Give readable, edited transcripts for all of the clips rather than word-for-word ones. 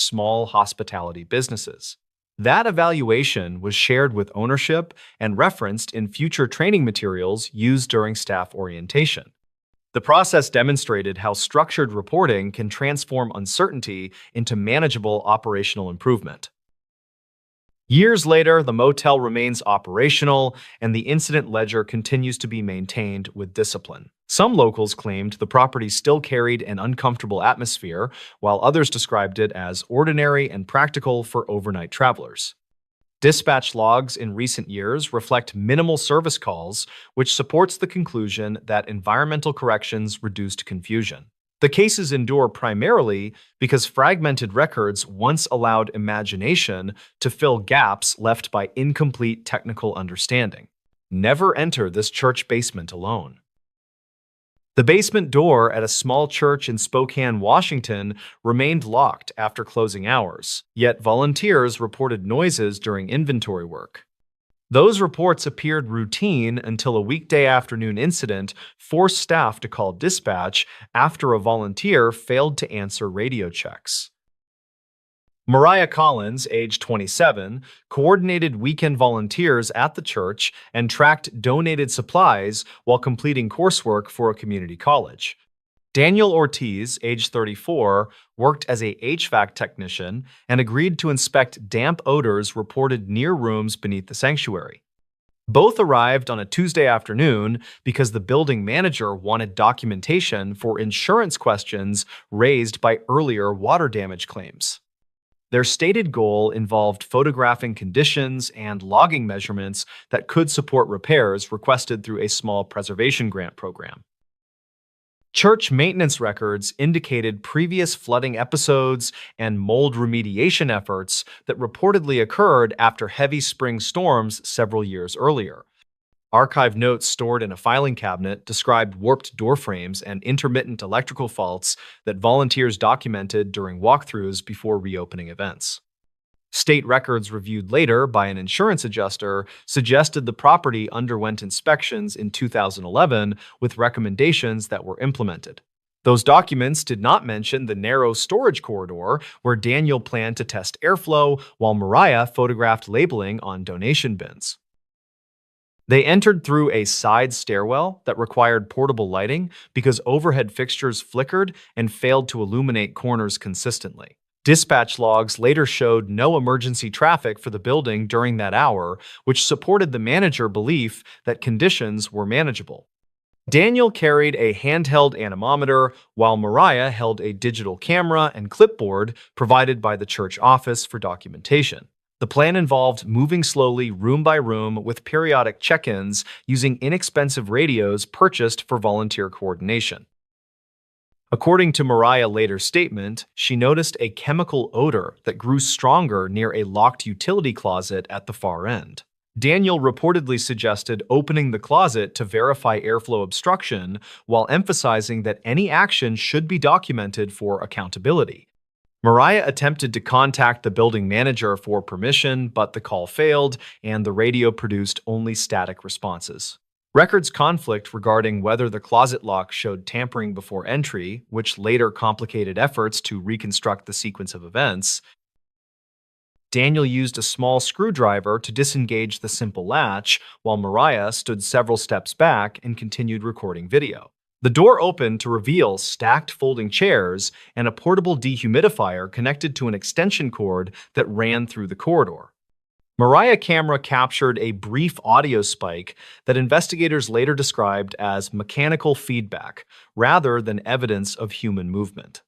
small hospitality businesses. That evaluation was shared with ownership and referenced in future training materials used during staff orientation. The process demonstrated how structured reporting can transform uncertainty into manageable operational improvement. Years later, the motel remains operational, and the incident ledger continues to be maintained with discipline. Some locals claimed the property still carried an uncomfortable atmosphere, while others described it as ordinary and practical for overnight travelers. Dispatch logs in recent years reflect minimal service calls, which supports the conclusion that environmental corrections reduced confusion. The cases endure primarily because fragmented records once allowed imagination to fill gaps left by incomplete technical understanding. Never enter this church basement alone. The basement door at a small church in Spokane, Washington, remained locked after closing hours, yet volunteers reported noises during inventory work. Those reports appeared routine until a weekday afternoon incident forced staff to call dispatch after a volunteer failed to answer radio checks. Mariah Collins, age 27, coordinated weekend volunteers at the church and tracked donated supplies while completing coursework for a community college. Daniel Ortiz, age 34, worked as a HVAC technician and agreed to inspect damp odors reported near rooms beneath the sanctuary. Both arrived on a Tuesday afternoon because the building manager wanted documentation for insurance questions raised by earlier water damage claims. Their stated goal involved photographing conditions and logging measurements that could support repairs requested through a small preservation grant program. Church maintenance records indicated previous flooding episodes and mold remediation efforts that reportedly occurred after heavy spring storms several years earlier. Archive notes stored in a filing cabinet described warped door frames and intermittent electrical faults that volunteers documented during walkthroughs before reopening events. State records reviewed later by an insurance adjuster suggested the property underwent inspections in 2011 with recommendations that were implemented. Those documents did not mention the narrow storage corridor where Daniel planned to test airflow, while Mariah photographed labeling on donation bins. They entered through a side stairwell that required portable lighting because overhead fixtures flickered and failed to illuminate corners consistently. Dispatch logs later showed no emergency traffic for the building during that hour, which supported the manager's belief that conditions were manageable. Daniel carried a handheld anemometer, while Mariah held a digital camera and clipboard provided by the church office for documentation. The plan involved moving slowly room by room with periodic check-ins using inexpensive radios purchased for volunteer coordination. According to Mariah's later statement, she noticed a chemical odor that grew stronger near a locked utility closet at the far end. Daniel reportedly suggested opening the closet to verify airflow obstruction, while emphasizing that any action should be documented for accountability. Mariah attempted to contact the building manager for permission, but the call failed, and the radio produced only static responses. Records conflict regarding whether the closet lock showed tampering before entry, which later complicated efforts to reconstruct the sequence of events. Daniel used a small screwdriver to disengage the simple latch, while Mariah stood several steps back and continued recording video. The door opened to reveal stacked folding chairs and a portable dehumidifier connected to an extension cord that ran through the corridor. Mariah's camera captured a brief audio spike that investigators later described as mechanical feedback rather than evidence of human movement.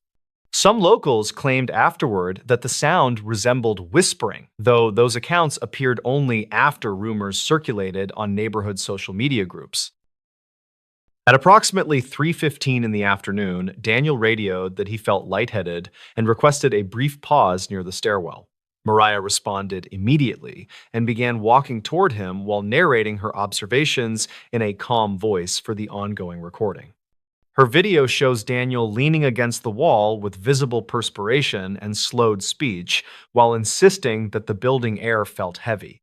Some locals claimed afterward that the sound resembled whispering, though those accounts appeared only after rumors circulated on neighborhood social media groups. At approximately 3:15 in the afternoon, Daniel radioed that he felt lightheaded and requested a brief pause near the stairwell. Mariah responded immediately and began walking toward him while narrating her observations in a calm voice for the ongoing recording. Her video shows Daniel leaning against the wall with visible perspiration and slowed speech, while insisting that the building air felt heavy.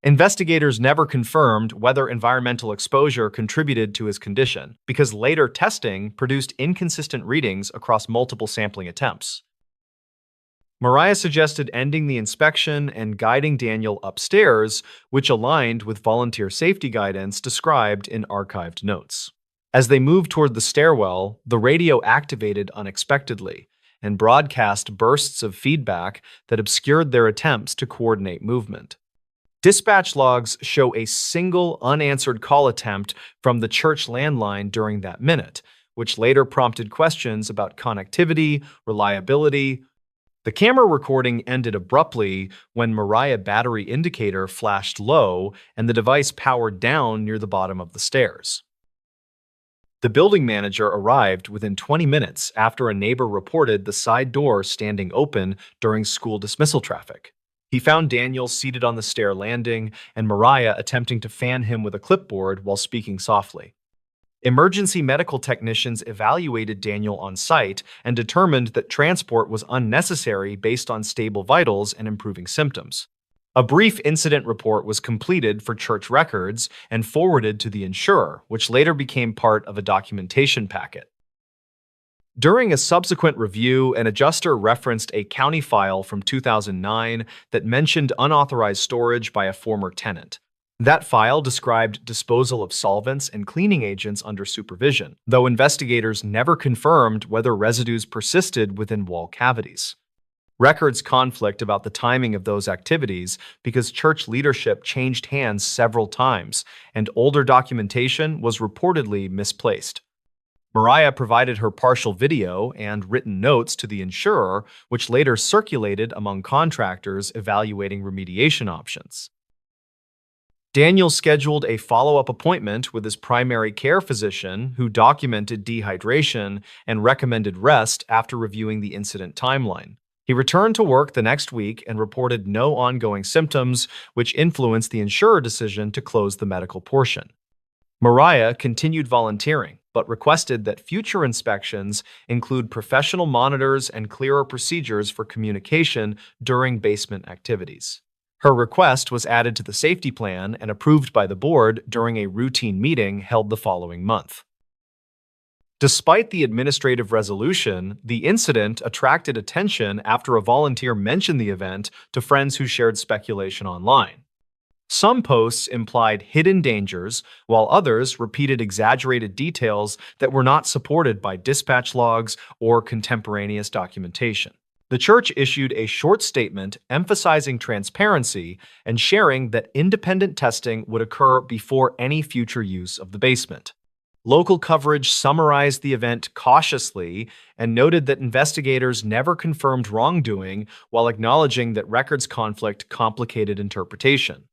Investigators never confirmed whether environmental exposure contributed to his condition, because later testing produced inconsistent readings across multiple sampling attempts. Mariah suggested ending the inspection and guiding Daniel upstairs, which aligned with volunteer safety guidance described in archived notes. As they moved toward the stairwell, the radio activated unexpectedly and broadcast bursts of feedback that obscured their attempts to coordinate movement. Dispatch logs show a single unanswered call attempt from the church landline during that minute, which later prompted questions about connectivity, reliability. The camera recording ended abruptly when Mariah's battery indicator flashed low and the device powered down near the bottom of the stairs. The building manager arrived within 20 minutes after a neighbor reported the side door standing open during school dismissal traffic. He found Daniel seated on the stair landing and Mariah attempting to fan him with a clipboard while speaking softly. Emergency medical technicians evaluated Daniel on site and determined that transport was unnecessary based on stable vitals and improving symptoms. A brief incident report was completed for church records and forwarded to the insurer, which later became part of a documentation packet. During a subsequent review, an adjuster referenced a county file from 2009 that mentioned unauthorized storage by a former tenant. That file described disposal of solvents and cleaning agents under supervision, though investigators never confirmed whether residues persisted within wall cavities. Records conflict about the timing of those activities because church leadership changed hands several times, and older documentation was reportedly misplaced. Mariah provided her partial video and written notes to the insurer, which later circulated among contractors evaluating remediation options. Daniel scheduled a follow-up appointment with his primary care physician, who documented dehydration and recommended rest after reviewing the incident timeline. He returned to work the next week and reported no ongoing symptoms, which influenced the insurer decision to close the medical portion. Mariah continued volunteering, but requested that future inspections include professional monitors and clearer procedures for communication during basement activities. Her request was added to the safety plan and approved by the board during a routine meeting held the following month. Despite the administrative resolution, the incident attracted attention after a volunteer mentioned the event to friends who shared speculation online. Some posts implied hidden dangers, while others repeated exaggerated details that were not supported by dispatch logs or contemporaneous documentation. The church issued a short statement emphasizing transparency and sharing that independent testing would occur before any future use of the basement. Local coverage summarized the event cautiously and noted that investigators never confirmed wrongdoing while acknowledging that records conflict complicated interpretation.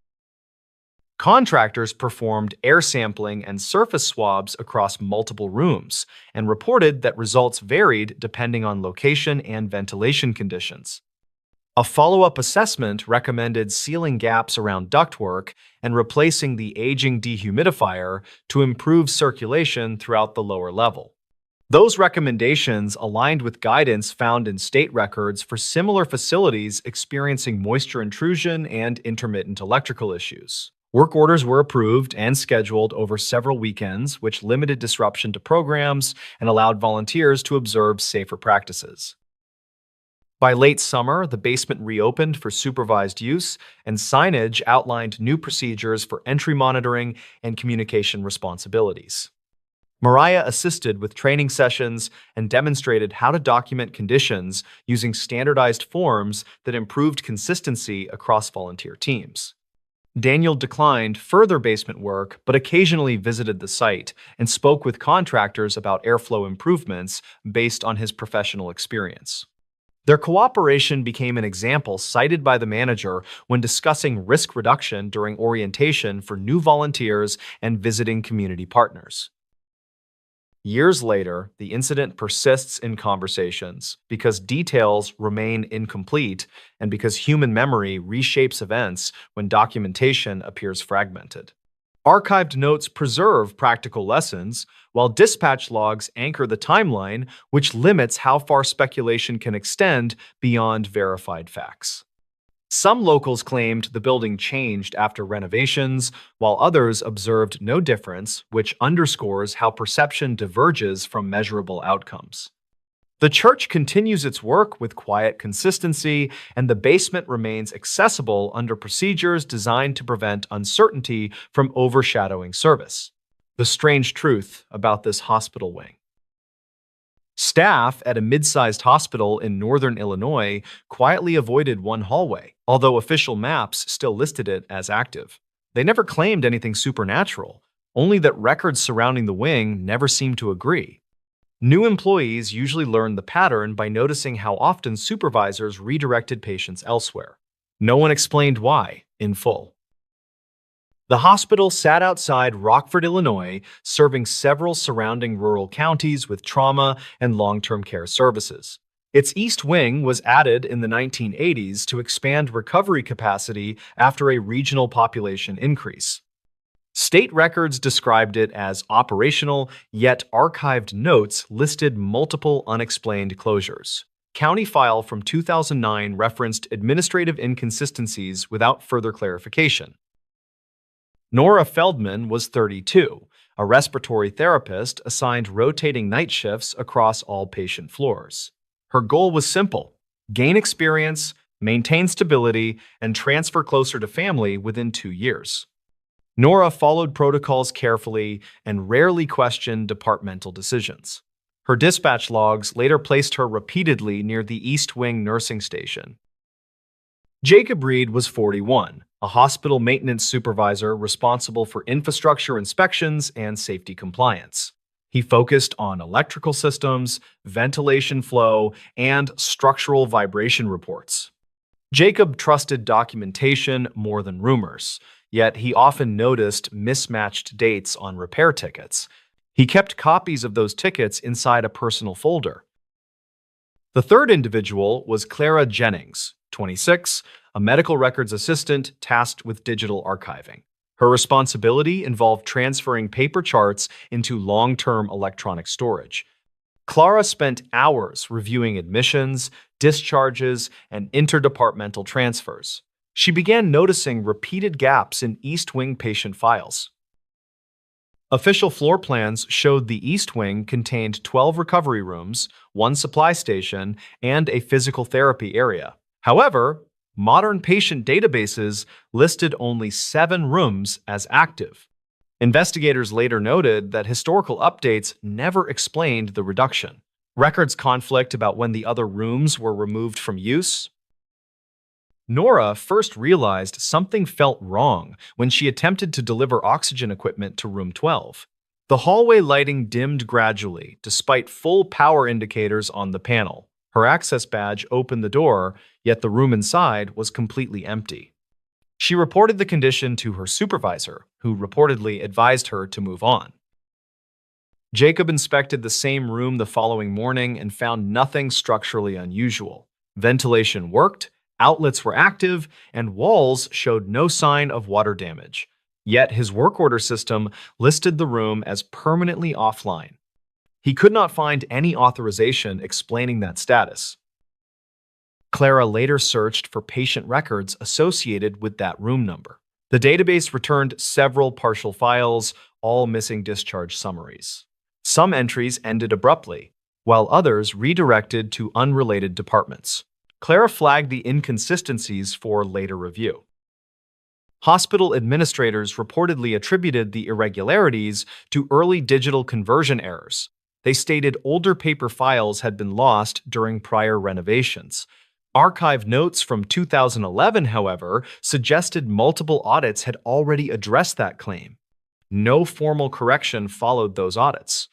Contractors performed air sampling and surface swabs across multiple rooms and reported that results varied depending on location and ventilation conditions. A follow-up assessment recommended sealing gaps around ductwork and replacing the aging dehumidifier to improve circulation throughout the lower level. Those recommendations aligned with guidance found in state records for similar facilities experiencing moisture intrusion and intermittent electrical issues. Work orders were approved and scheduled over several weekends, which limited disruption to programs and allowed volunteers to observe safer practices. By late summer, the basement reopened for supervised use, and signage outlined new procedures for entry monitoring and communication responsibilities. Mariah assisted with training sessions and demonstrated how to document conditions using standardized forms that improved consistency across volunteer teams. Daniel declined further basement work, but occasionally visited the site and spoke with contractors about airflow improvements based on his professional experience. Their cooperation became an example cited by the manager when discussing risk reduction during orientation for new volunteers and visiting community partners. Years later, the incident persists in conversations because details remain incomplete and because human memory reshapes events when documentation appears fragmented. Archived notes preserve practical lessons, while dispatch logs anchor the timeline, which limits how far speculation can extend beyond verified facts. Some locals claimed the building changed after renovations, while others observed no difference, which underscores how perception diverges from measurable outcomes. The church continues its work with quiet consistency, and the basement remains accessible under procedures designed to prevent uncertainty from overshadowing service. The strange truth about this hospital wing. Staff at a mid-sized hospital in northern Illinois quietly avoided one hallway, although official maps still listed it as active. They never claimed anything supernatural, only that records surrounding the wing never seemed to agree. New employees usually learned the pattern by noticing how often supervisors redirected patients elsewhere. No one explained why in full. The hospital sat outside Rockford, Illinois, serving several surrounding rural counties with trauma and long-term care services. Its East Wing was added in the 1980s to expand recovery capacity after a regional population increase. State records described it as operational, yet archived notes listed multiple unexplained closures. County file from 2009 referenced administrative inconsistencies without further clarification. Nora Feldman was 32, a respiratory therapist assigned rotating night shifts across all patient floors. Her goal was simple: gain experience, maintain stability, and transfer closer to family within 2 years. Nora followed protocols carefully and rarely questioned departmental decisions. Her dispatch logs later placed her repeatedly near the East Wing nursing station. Jacob Reed was 41, a hospital maintenance supervisor responsible for infrastructure inspections and safety compliance. He focused on electrical systems, ventilation flow, and structural vibration reports. Jacob trusted documentation more than rumors, yet he often noticed mismatched dates on repair tickets. He kept copies of those tickets inside a personal folder. The third individual was Clara Jennings, 26, a medical records assistant tasked with digital archiving. Her responsibility involved transferring paper charts into long-term electronic storage. Clara spent hours reviewing admissions, discharges, and interdepartmental transfers. She began noticing repeated gaps in East Wing patient files. Official floor plans showed the East Wing contained 12 recovery rooms, 1 supply station, and a physical therapy area. However, modern patient databases listed only 7 rooms as active. Investigators later noted that historical updates never explained the reduction. Records conflict about when the other rooms were removed from use. Nora first realized something felt wrong when she attempted to deliver oxygen equipment to room 12. The hallway lighting dimmed gradually, despite full power indicators on the panel. Her access badge opened the door, yet the room inside was completely empty. She reported the condition to her supervisor, who reportedly advised her to move on. Jacob inspected the same room the following morning and found nothing structurally unusual. Ventilation worked, outlets were active, and walls showed no sign of water damage. Yet his work order system listed the room as permanently offline. He could not find any authorization explaining that status. Clara later searched for patient records associated with that room number. The database returned several partial files, all missing discharge summaries. Some entries ended abruptly, while others redirected to unrelated departments. Clara flagged the inconsistencies for later review. Hospital administrators reportedly attributed the irregularities to early digital conversion errors. They stated older paper files had been lost during prior renovations. Archive notes from 2011, however, suggested multiple audits had already addressed that claim. No formal correction followed those audits.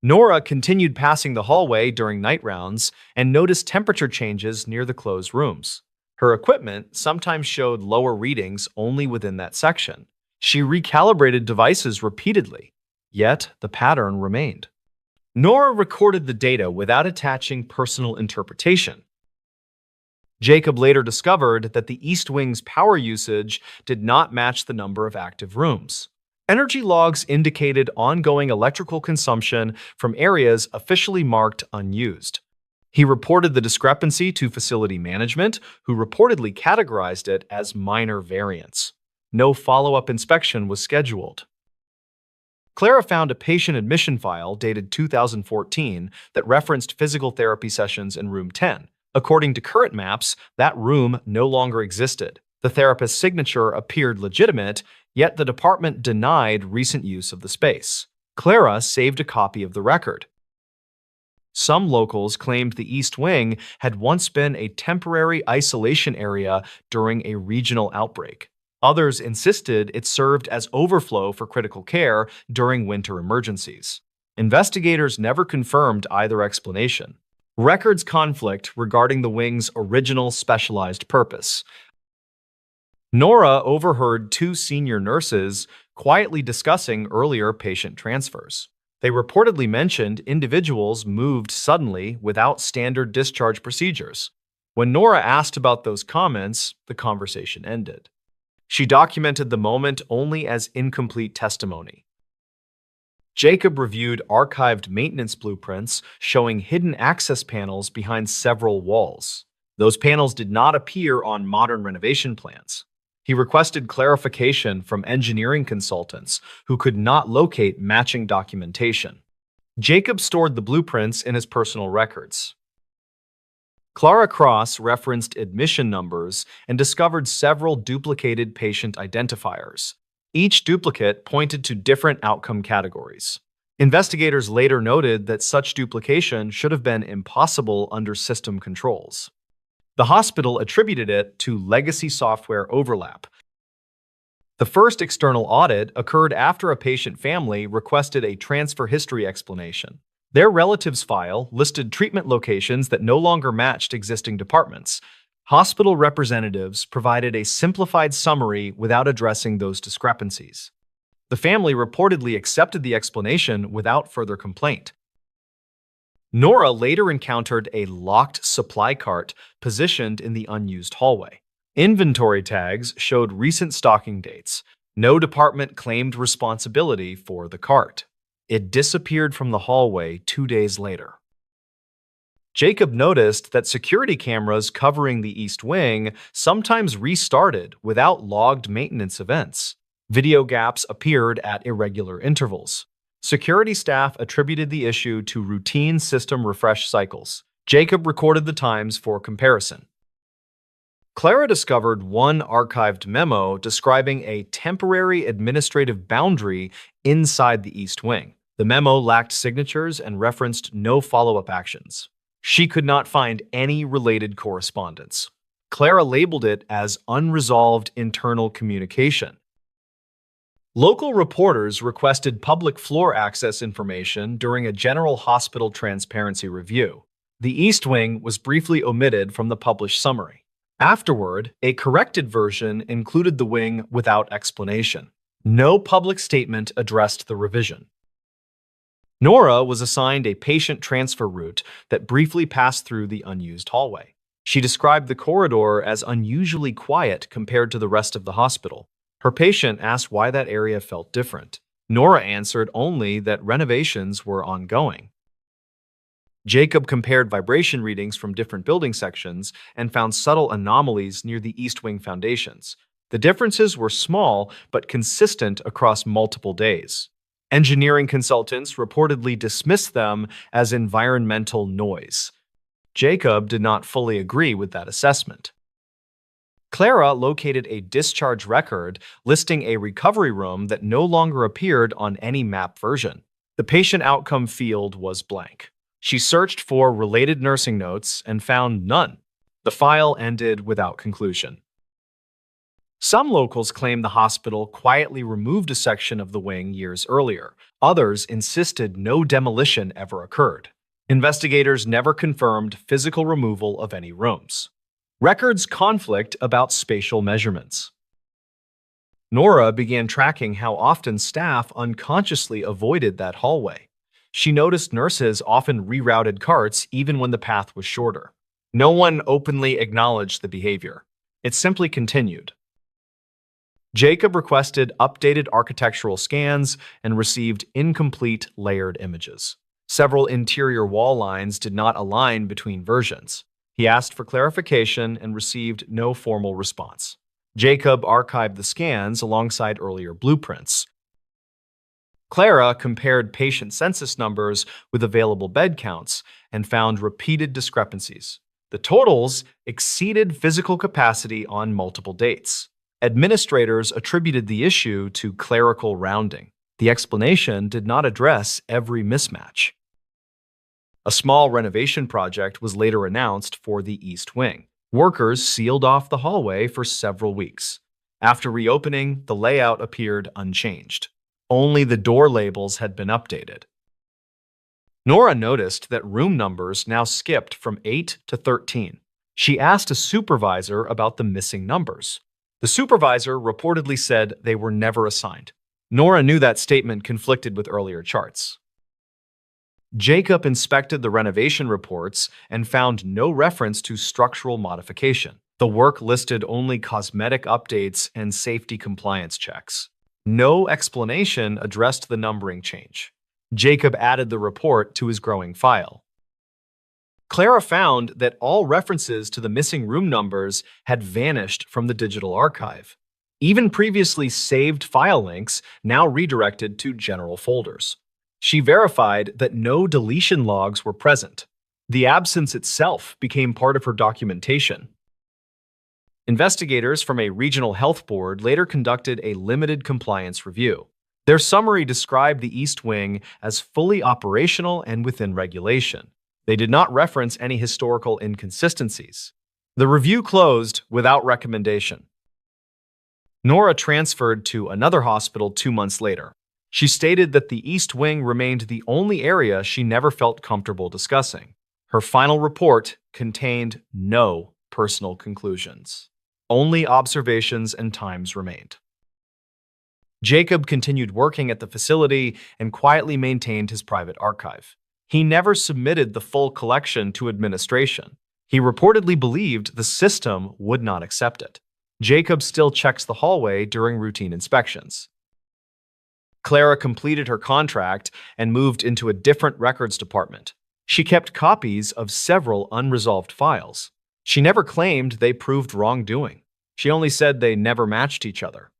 Nora continued passing the hallway during night rounds and noticed temperature changes near the closed rooms. Her equipment sometimes showed lower readings only within that section. She recalibrated devices repeatedly, yet the pattern remained. Nora recorded the data without attaching personal interpretation. Jacob later discovered that the East Wing's power usage did not match the number of active rooms. Energy logs indicated ongoing electrical consumption from areas officially marked unused. He reported the discrepancy to facility management, who reportedly categorized it as minor variance. No follow-up inspection was scheduled. Clara found a patient admission file dated 2014 that referenced physical therapy sessions in room 10. According to current maps, that room no longer existed. The therapist's signature appeared legitimate, yet the department denied recent use of the space. Clara saved a copy of the record. Some locals claimed the East Wing had once been a temporary isolation area during a regional outbreak. Others insisted it served as overflow for critical care during winter emergencies. Investigators never confirmed either explanation. Records conflict regarding the wing's original specialized purpose. Nora overheard two senior nurses quietly discussing earlier patient transfers. They reportedly mentioned individuals moved suddenly without standard discharge procedures. When Nora asked about those comments, the conversation ended. She documented the moment only as incomplete testimony. Jacob reviewed archived maintenance blueprints showing hidden access panels behind several walls. Those panels did not appear on modern renovation plans. He requested clarification from engineering consultants who could not locate matching documentation. Jacob stored the blueprints in his personal records. Clara Cross referenced admission numbers and discovered several duplicated patient identifiers. Each duplicate pointed to different outcome categories. Investigators later noted that such duplication should have been impossible under system controls. The hospital attributed it to legacy software overlap. The first external audit occurred after a patient family requested a transfer history explanation. Their relatives' file listed treatment locations that no longer matched existing departments. Hospital representatives provided a simplified summary without addressing those discrepancies. The family reportedly accepted the explanation without further complaint. Nora later encountered a locked supply cart positioned in the unused hallway. Inventory tags showed recent stocking dates. No department claimed responsibility for the cart. It disappeared from the hallway 2 days later. Jacob noticed that security cameras covering the East Wing sometimes restarted without logged maintenance events. Video gaps appeared at irregular intervals. Security staff attributed the issue to routine system refresh cycles. Jacob recorded the times for comparison. Clara discovered one archived memo describing a temporary administrative boundary inside the East Wing. The memo lacked signatures and referenced no follow-up actions. She could not find any related correspondence. Clara labeled it as unresolved internal communication. Local reporters requested public floor access information during a general hospital transparency review. The East Wing was briefly omitted from the published summary. Afterward, a corrected version included the wing without explanation. No public statement addressed the revision. Nora was assigned a patient transfer route that briefly passed through the unused hallway. She described the corridor as unusually quiet compared to the rest of the hospital. Her patient asked why that area felt different. Nora answered only that renovations were ongoing. Jacob compared vibration readings from different building sections and found subtle anomalies near the East Wing foundations. The differences were small but consistent across multiple days. Engineering consultants reportedly dismissed them as environmental noise. Jacob did not fully agree with that assessment. Clara located a discharge record listing a recovery room that no longer appeared on any map version. The patient outcome field was blank. She searched for related nursing notes and found none. The file ended without conclusion. Some locals claim the hospital quietly removed a section of the wing years earlier. Others insisted no demolition ever occurred. Investigators never confirmed physical removal of any rooms. Records conflict about spatial measurements. Nora began tracking how often staff unconsciously avoided that hallway. She noticed nurses often rerouted carts even when the path was shorter. No one openly acknowledged the behavior. It simply continued. Jacob requested updated architectural scans and received incomplete layered images. Several interior wall lines did not align between versions. He asked for clarification and received no formal response. Jacob archived the scans alongside earlier blueprints. Clara compared patient census numbers with available bed counts and found repeated discrepancies. The totals exceeded physical capacity on multiple dates. Administrators attributed the issue to clerical rounding. The explanation did not address every mismatch. A small renovation project was later announced for the East Wing. Workers sealed off the hallway for several weeks. After reopening, the layout appeared unchanged. Only the door labels had been updated. Nora noticed that room numbers now skipped from 8 to 13. She asked a supervisor about the missing numbers. The supervisor reportedly said they were never assigned. Nora knew that statement conflicted with earlier charts. Jacob inspected the renovation reports and found no reference to structural modification. The work listed only cosmetic updates and safety compliance checks. No explanation addressed the numbering change. Jacob added the report to his growing file. Clara found that all references to the missing room numbers had vanished from the digital archive. Even previously saved file links now redirected to general folders. She verified that no deletion logs were present. The absence itself became part of her documentation. Investigators from a regional health board later conducted a limited compliance review. Their summary described the East Wing as fully operational and within regulation. They did not reference any historical inconsistencies. The review closed without recommendation. Nora transferred to another hospital 2 months later. She stated that the East Wing remained the only area she never felt comfortable discussing. Her final report contained no personal conclusions. Only observations and times remained. Jacob continued working at the facility and quietly maintained his private archive. He never submitted the full collection to administration. He reportedly believed the system would not accept it. Jacob still checks the hallway during routine inspections. Clara completed her contract and moved into a different records department. She kept copies of several unresolved files. She never claimed they proved wrongdoing. She only said they never matched each other.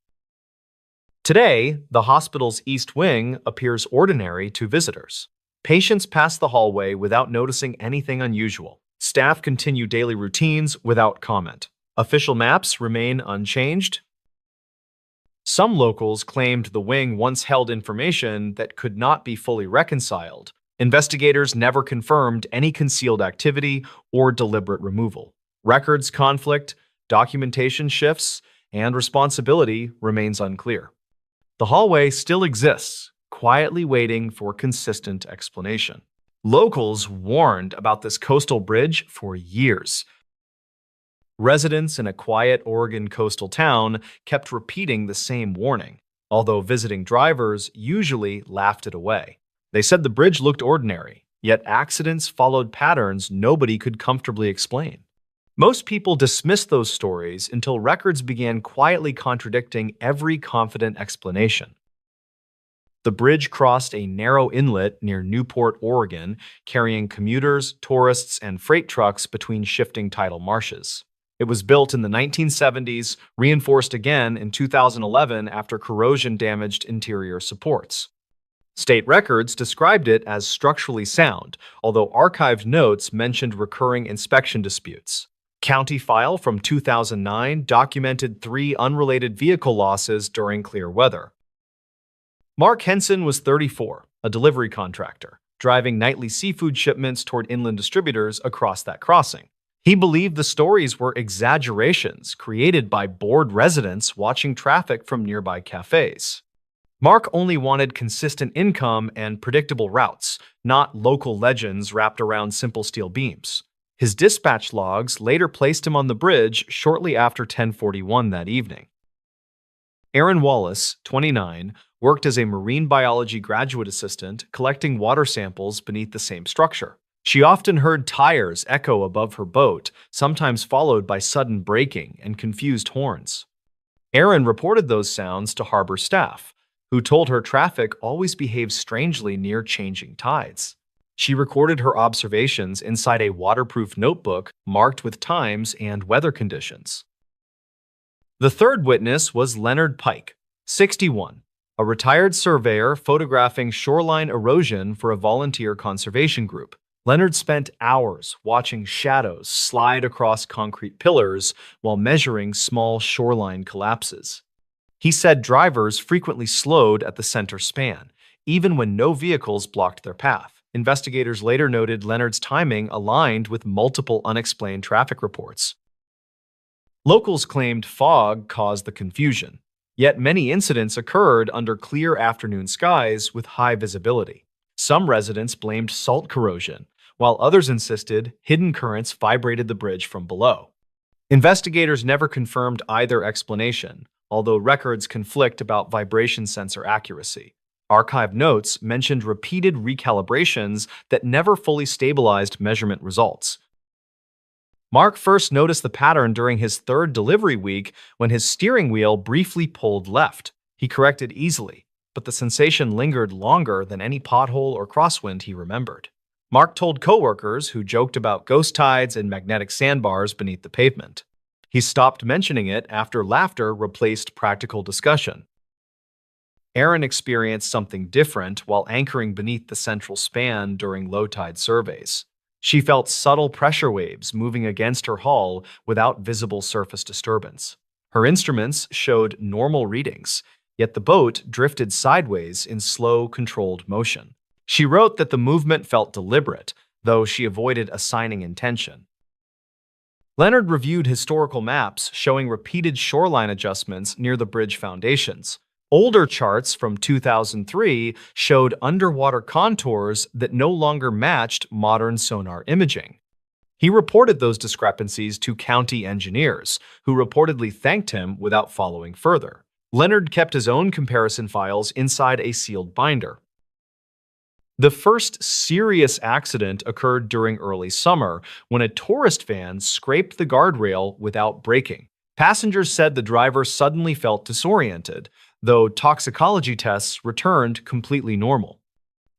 Today, the hospital's East Wing appears ordinary to visitors. Patients pass the hallway without noticing anything unusual. Staff continue daily routines without comment. Official maps remain unchanged. Some locals claimed the wing once held information that could not be fully reconciled. Investigators never confirmed any concealed activity or deliberate removal. Records conflict, documentation shifts, and responsibility remains unclear. The hallway still exists, quietly waiting for consistent explanation. Locals warned about this coastal bridge for years. Residents in a quiet Oregon coastal town kept repeating the same warning, although visiting drivers usually laughed it away. They said the bridge looked ordinary, yet accidents followed patterns nobody could comfortably explain. Most people dismissed those stories until records began quietly contradicting every confident explanation. The bridge crossed a narrow inlet near Newport, Oregon, carrying commuters, tourists, and freight trucks between shifting tidal marshes. It was built in the 1970s, reinforced again in 2011 after corrosion damaged interior supports. State records described it as structurally sound, although archived notes mentioned recurring inspection disputes. County file from 2009 documented 3 unrelated vehicle losses during clear weather. Mark Henson was 34, a delivery contractor, driving nightly seafood shipments toward inland distributors across that crossing. He believed the stories were exaggerations created by bored residents watching traffic from nearby cafes. Mark only wanted consistent income and predictable routes, not local legends wrapped around simple steel beams. His dispatch logs later placed him on the bridge shortly after 10:41 that evening. Erin Wallace, 29, worked as a marine biology graduate assistant collecting water samples beneath the same structure. She often heard tires echo above her boat, sometimes followed by sudden braking and confused horns. Erin reported those sounds to harbor staff, who told her traffic always behaves strangely near changing tides. She recorded her observations inside a waterproof notebook marked with times and weather conditions. The third witness was Leonard Pike, 61. a retired surveyor photographing shoreline erosion for a volunteer conservation group. Leonard spent hours watching shadows slide across concrete pillars while measuring small shoreline collapses. He said drivers frequently slowed at the center span, even when no vehicles blocked their path. Investigators later noted Leonard's timing aligned with multiple unexplained traffic reports. Locals claimed fog caused the confusion, yet many incidents occurred under clear afternoon skies with high visibility. Some residents blamed salt corrosion, while others insisted hidden currents vibrated the bridge from below. Investigators never confirmed either explanation, although records conflict about vibration sensor accuracy. Archive notes mentioned repeated recalibrations that never fully stabilized measurement results. Mark first noticed the pattern during his third delivery week when his steering wheel briefly pulled left. He corrected easily, but the sensation lingered longer than any pothole or crosswind he remembered. Mark told coworkers who joked about ghost tides and magnetic sandbars beneath the pavement. He stopped mentioning it after laughter replaced practical discussion. Erin experienced something different while anchoring beneath the central span during low-tide surveys. She felt subtle pressure waves moving against her hull without visible surface disturbance. Her instruments showed normal readings, yet the boat drifted sideways in slow, controlled motion. She wrote that the movement felt deliberate, though she avoided assigning intention. Leonard reviewed historical maps showing repeated shoreline adjustments near the bridge foundations. Older charts from 2003 showed underwater contours that no longer matched modern sonar imaging. He reported those discrepancies to county engineers, who reportedly thanked him without following further. Leonard kept his own comparison files inside a sealed binder. The first serious accident occurred during early summer when a tourist van scraped the guardrail without braking. Passengers said the driver suddenly felt disoriented, though toxicology tests returned completely normal.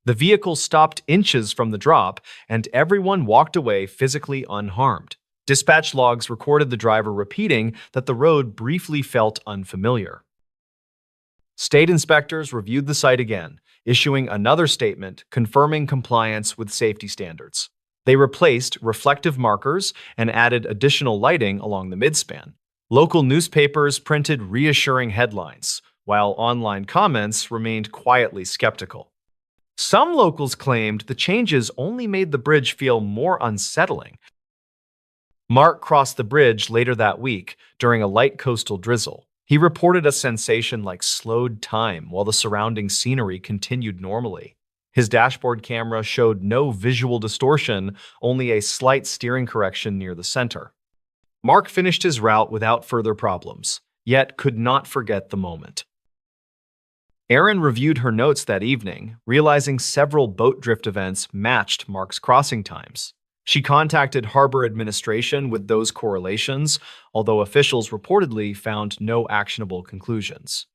The vehicle stopped inches from the drop, and everyone walked away physically unharmed. Dispatch logs recorded the driver repeating that the road briefly felt unfamiliar. State inspectors reviewed the site again, issuing another statement confirming compliance with safety standards. They replaced reflective markers and added additional lighting along the midspan. Local newspapers printed reassuring headlines, while online comments remained quietly skeptical. Some locals claimed the changes only made the bridge feel more unsettling. Mark crossed the bridge later that week during a light coastal drizzle. He reported a sensation like slowed time while the surrounding scenery continued normally. His dashboard camera showed no visual distortion, only a slight steering correction near the center. Mark finished his route without further problems, yet could not forget the moment. Erin reviewed her notes that evening, realizing several boat drift events matched Mark's crossing times. She contacted harbor administration with those correlations, although officials reportedly found no actionable conclusions.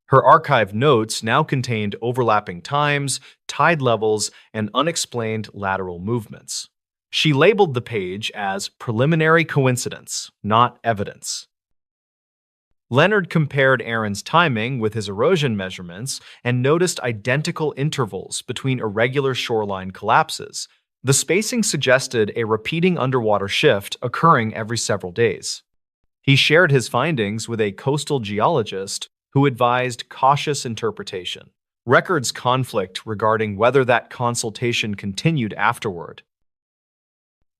Her archived notes now contained overlapping times, tide levels, and unexplained lateral movements. She labeled the page as preliminary coincidence, not evidence. Leonard compared Erin's timing with his erosion measurements and noticed identical intervals between irregular shoreline collapses. The spacing suggested a repeating underwater shift occurring every several days. He shared his findings with a coastal geologist who advised cautious interpretation. Records conflict regarding whether that consultation continued afterward.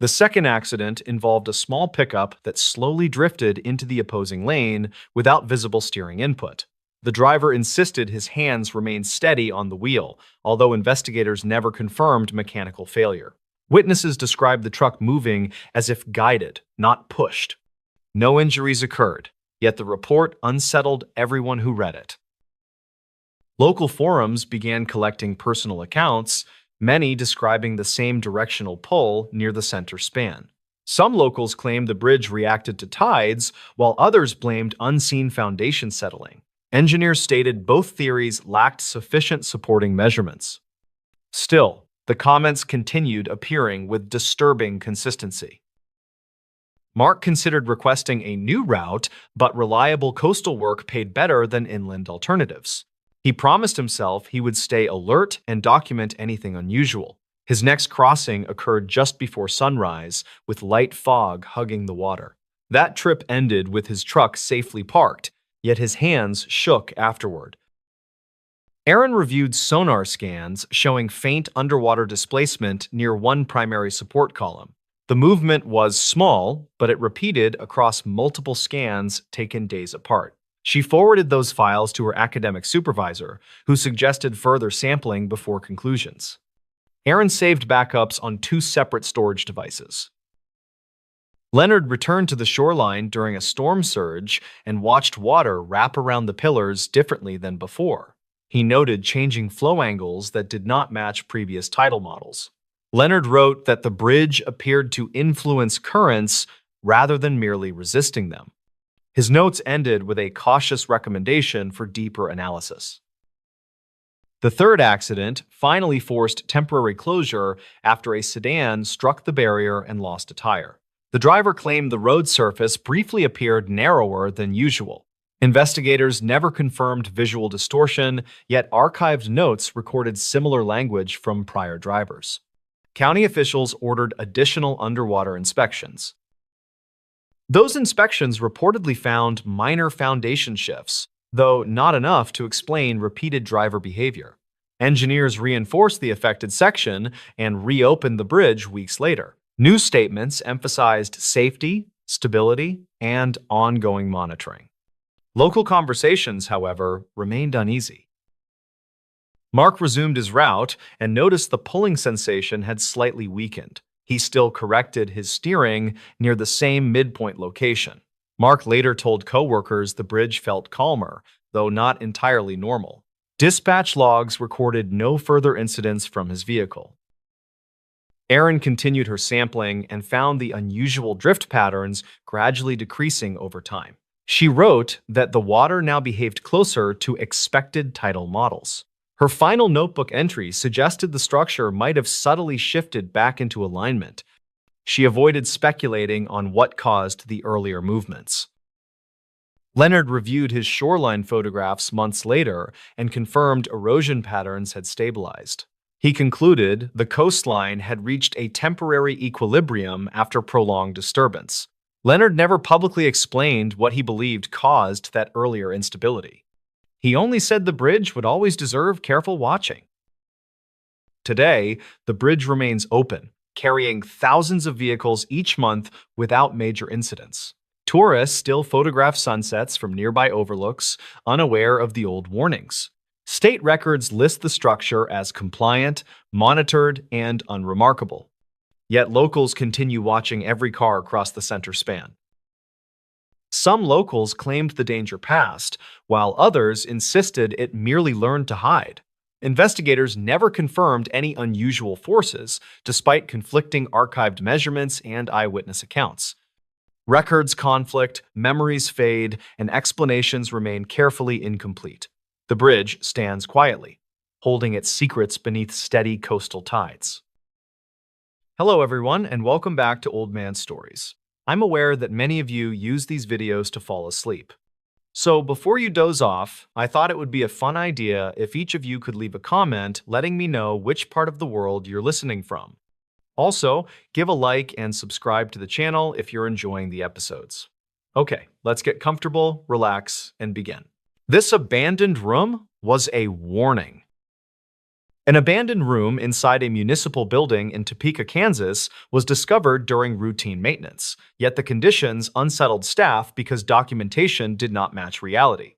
The second accident involved a small pickup that slowly drifted into the opposing lane without visible steering input. The driver insisted his hands remain steady on the wheel, although investigators never confirmed mechanical failure. Witnesses described the truck moving as if guided, not pushed. No injuries occurred, yet the report unsettled everyone who read it. Local forums began collecting personal accounts, many describing the same directional pull near the center span. Some locals claimed the bridge reacted to tides, while others blamed unseen foundation settling. Engineers stated both theories lacked sufficient supporting measurements. Still, the comments continued appearing with disturbing consistency. Mark considered requesting a new route, but reliable coastal work paid better than inland alternatives. He promised himself he would stay alert and document anything unusual. His next crossing occurred just before sunrise, with light fog hugging the water. That trip ended with his truck safely parked, yet his hands shook afterward. Aaron reviewed sonar scans showing faint underwater displacement near one primary support column. The movement was small, but it repeated across multiple scans taken days apart. She forwarded those files to her academic supervisor, who suggested further sampling before conclusions. Aaron saved backups on 2 separate storage devices. Leonard returned to the shoreline during a storm surge and watched water wrap around the pillars differently than before. He noted changing flow angles that did not match previous tidal models. Leonard wrote that the bridge appeared to influence currents rather than merely resisting them. His notes ended with a cautious recommendation for deeper analysis. The third accident finally forced temporary closure after a sedan struck the barrier and lost a tire. The driver claimed the road surface briefly appeared narrower than usual. Investigators never confirmed visual distortion, yet archived notes recorded similar language from prior drivers. County officials ordered additional underwater inspections. Those inspections reportedly found minor foundation shifts, though not enough to explain repeated driver behavior. Engineers reinforced the affected section and reopened the bridge weeks later. New statements emphasized safety, stability, and ongoing monitoring. Local conversations, however, remained uneasy. Mark resumed his route and noticed the pulling sensation had slightly weakened. He still corrected his steering near the same midpoint location. Mark later told coworkers the bridge felt calmer, though not entirely normal. Dispatch logs recorded no further incidents from his vehicle. Erin continued her sampling and found the unusual drift patterns gradually decreasing over time. She wrote that the water now behaved closer to expected tidal models. Her final notebook entry suggested the structure might have subtly shifted back into alignment. She avoided speculating on what caused the earlier movements. Leonard reviewed his shoreline photographs months later and confirmed erosion patterns had stabilized. He concluded the coastline had reached a temporary equilibrium after prolonged disturbance. Leonard never publicly explained what he believed caused that earlier instability. He only said the bridge would always deserve careful watching. Today, the bridge remains open, carrying thousands of vehicles each month without major incidents. Tourists still photograph sunsets from nearby overlooks, unaware of the old warnings. State records list the structure as compliant, monitored, and unremarkable. Yet locals continue watching every car across the center span. Some locals claimed the danger passed, while others insisted it merely learned to hide. Investigators never confirmed any unusual forces, despite conflicting archived measurements and eyewitness accounts. Records conflict, memories fade, and explanations remain carefully incomplete. The bridge stands quietly, holding its secrets beneath steady coastal tides. Hello everyone, and welcome back to Old Man Stories. I'm aware that many of you use these videos to fall asleep. So before you doze off, I thought it would be a fun idea if each of you could leave a comment letting me know which part of the world you're listening from. Also, give a like and subscribe to the channel if you're enjoying the episodes. Okay, let's get comfortable, relax, and begin. This abandoned room was a warning. An abandoned room inside a municipal building in Topeka, Kansas, was discovered during routine maintenance, yet the conditions unsettled staff because documentation did not match reality.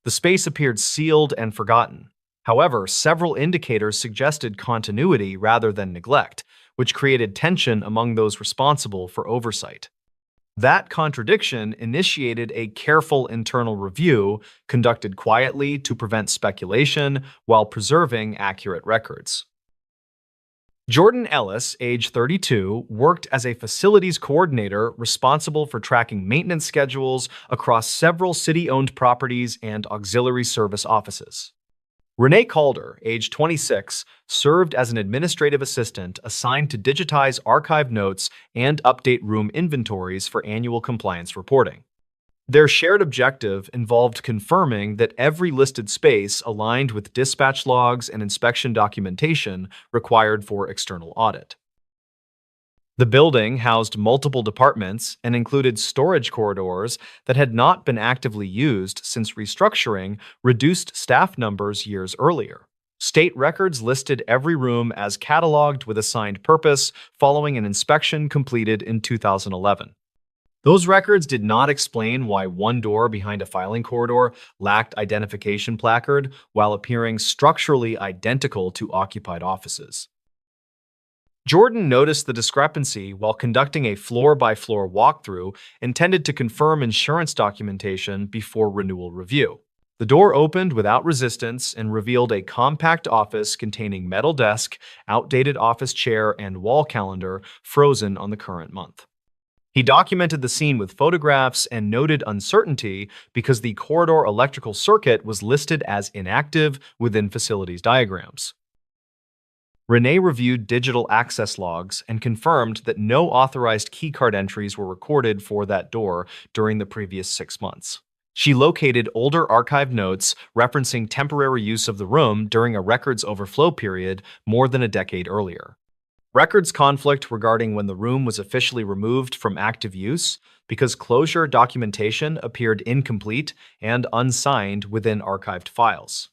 The space appeared sealed and forgotten. However, several indicators suggested continuity rather than neglect, which created tension among those responsible for oversight. That contradiction initiated a careful internal review conducted quietly to prevent speculation while preserving accurate records. Jordan Ellis, age 32, worked as a facilities coordinator responsible for tracking maintenance schedules across several city-owned properties and auxiliary service offices. Renee Calder, age 26, served as an administrative assistant assigned to digitize archive notes and update room inventories for annual compliance reporting. Their shared objective involved confirming that every listed space aligned with dispatch logs and inspection documentation required for external audit. The building housed multiple departments and included storage corridors that had not been actively used since restructuring reduced staff numbers years earlier. State records listed every room as cataloged with assigned purpose following an inspection completed in 2011. Those records did not explain why one door behind a filing corridor lacked identification placard while appearing structurally identical to occupied offices. Jordan noticed the discrepancy while conducting a floor-by-floor walkthrough intended to confirm insurance documentation before renewal review. The door opened without resistance and revealed a compact office containing metal desk, outdated office chair, and wall calendar frozen on the current month. He documented the scene with photographs and noted uncertainty because the corridor electrical circuit was listed as inactive within facilities diagrams. Renee reviewed digital access logs and confirmed that no authorized keycard entries were recorded for that door during the previous 6 months. She located older archived notes referencing temporary use of the room during a records overflow period more than a decade earlier. Records conflict regarding when the room was officially removed from active use because closure documentation appeared incomplete and unsigned within archived files.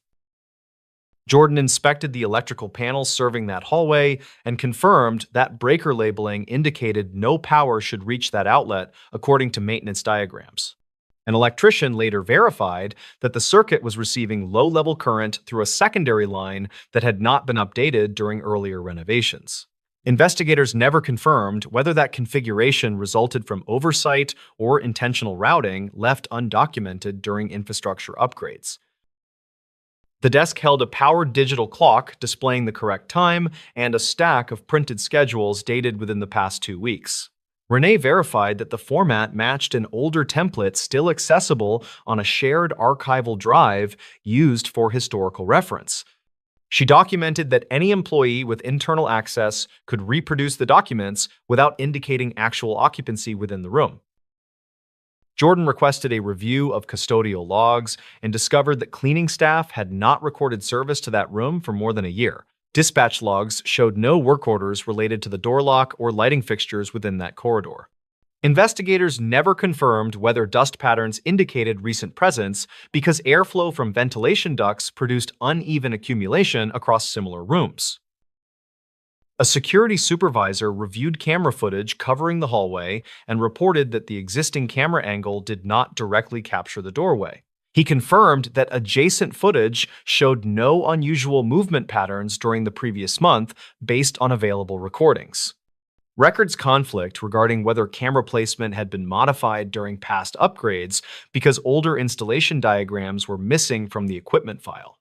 Jordan inspected the electrical panels serving that hallway and confirmed that breaker labeling indicated no power should reach that outlet according to maintenance diagrams. An electrician later verified that the circuit was receiving low-level current through a secondary line that had not been updated during earlier renovations. Investigators never confirmed whether that configuration resulted from oversight or intentional routing left undocumented during infrastructure upgrades. The desk held a powered digital clock displaying the correct time and a stack of printed schedules dated within the past 2 weeks. Renee verified that the format matched an older template still accessible on a shared archival drive used for historical reference. She documented that any employee with internal access could reproduce the documents without indicating actual occupancy within the room. Jordan requested a review of custodial logs and discovered that cleaning staff had not recorded service to that room for more than a year. Dispatch logs showed no work orders related to the door lock or lighting fixtures within that corridor. Investigators never confirmed whether dust patterns indicated recent presence because airflow from ventilation ducts produced uneven accumulation across similar rooms. A security supervisor reviewed camera footage covering the hallway and reported that the existing camera angle did not directly capture the doorway. He confirmed that adjacent footage showed no unusual movement patterns during the previous month based on available recordings. Records conflict regarding whether camera placement had been modified during past upgrades because older installation diagrams were missing from the equipment file.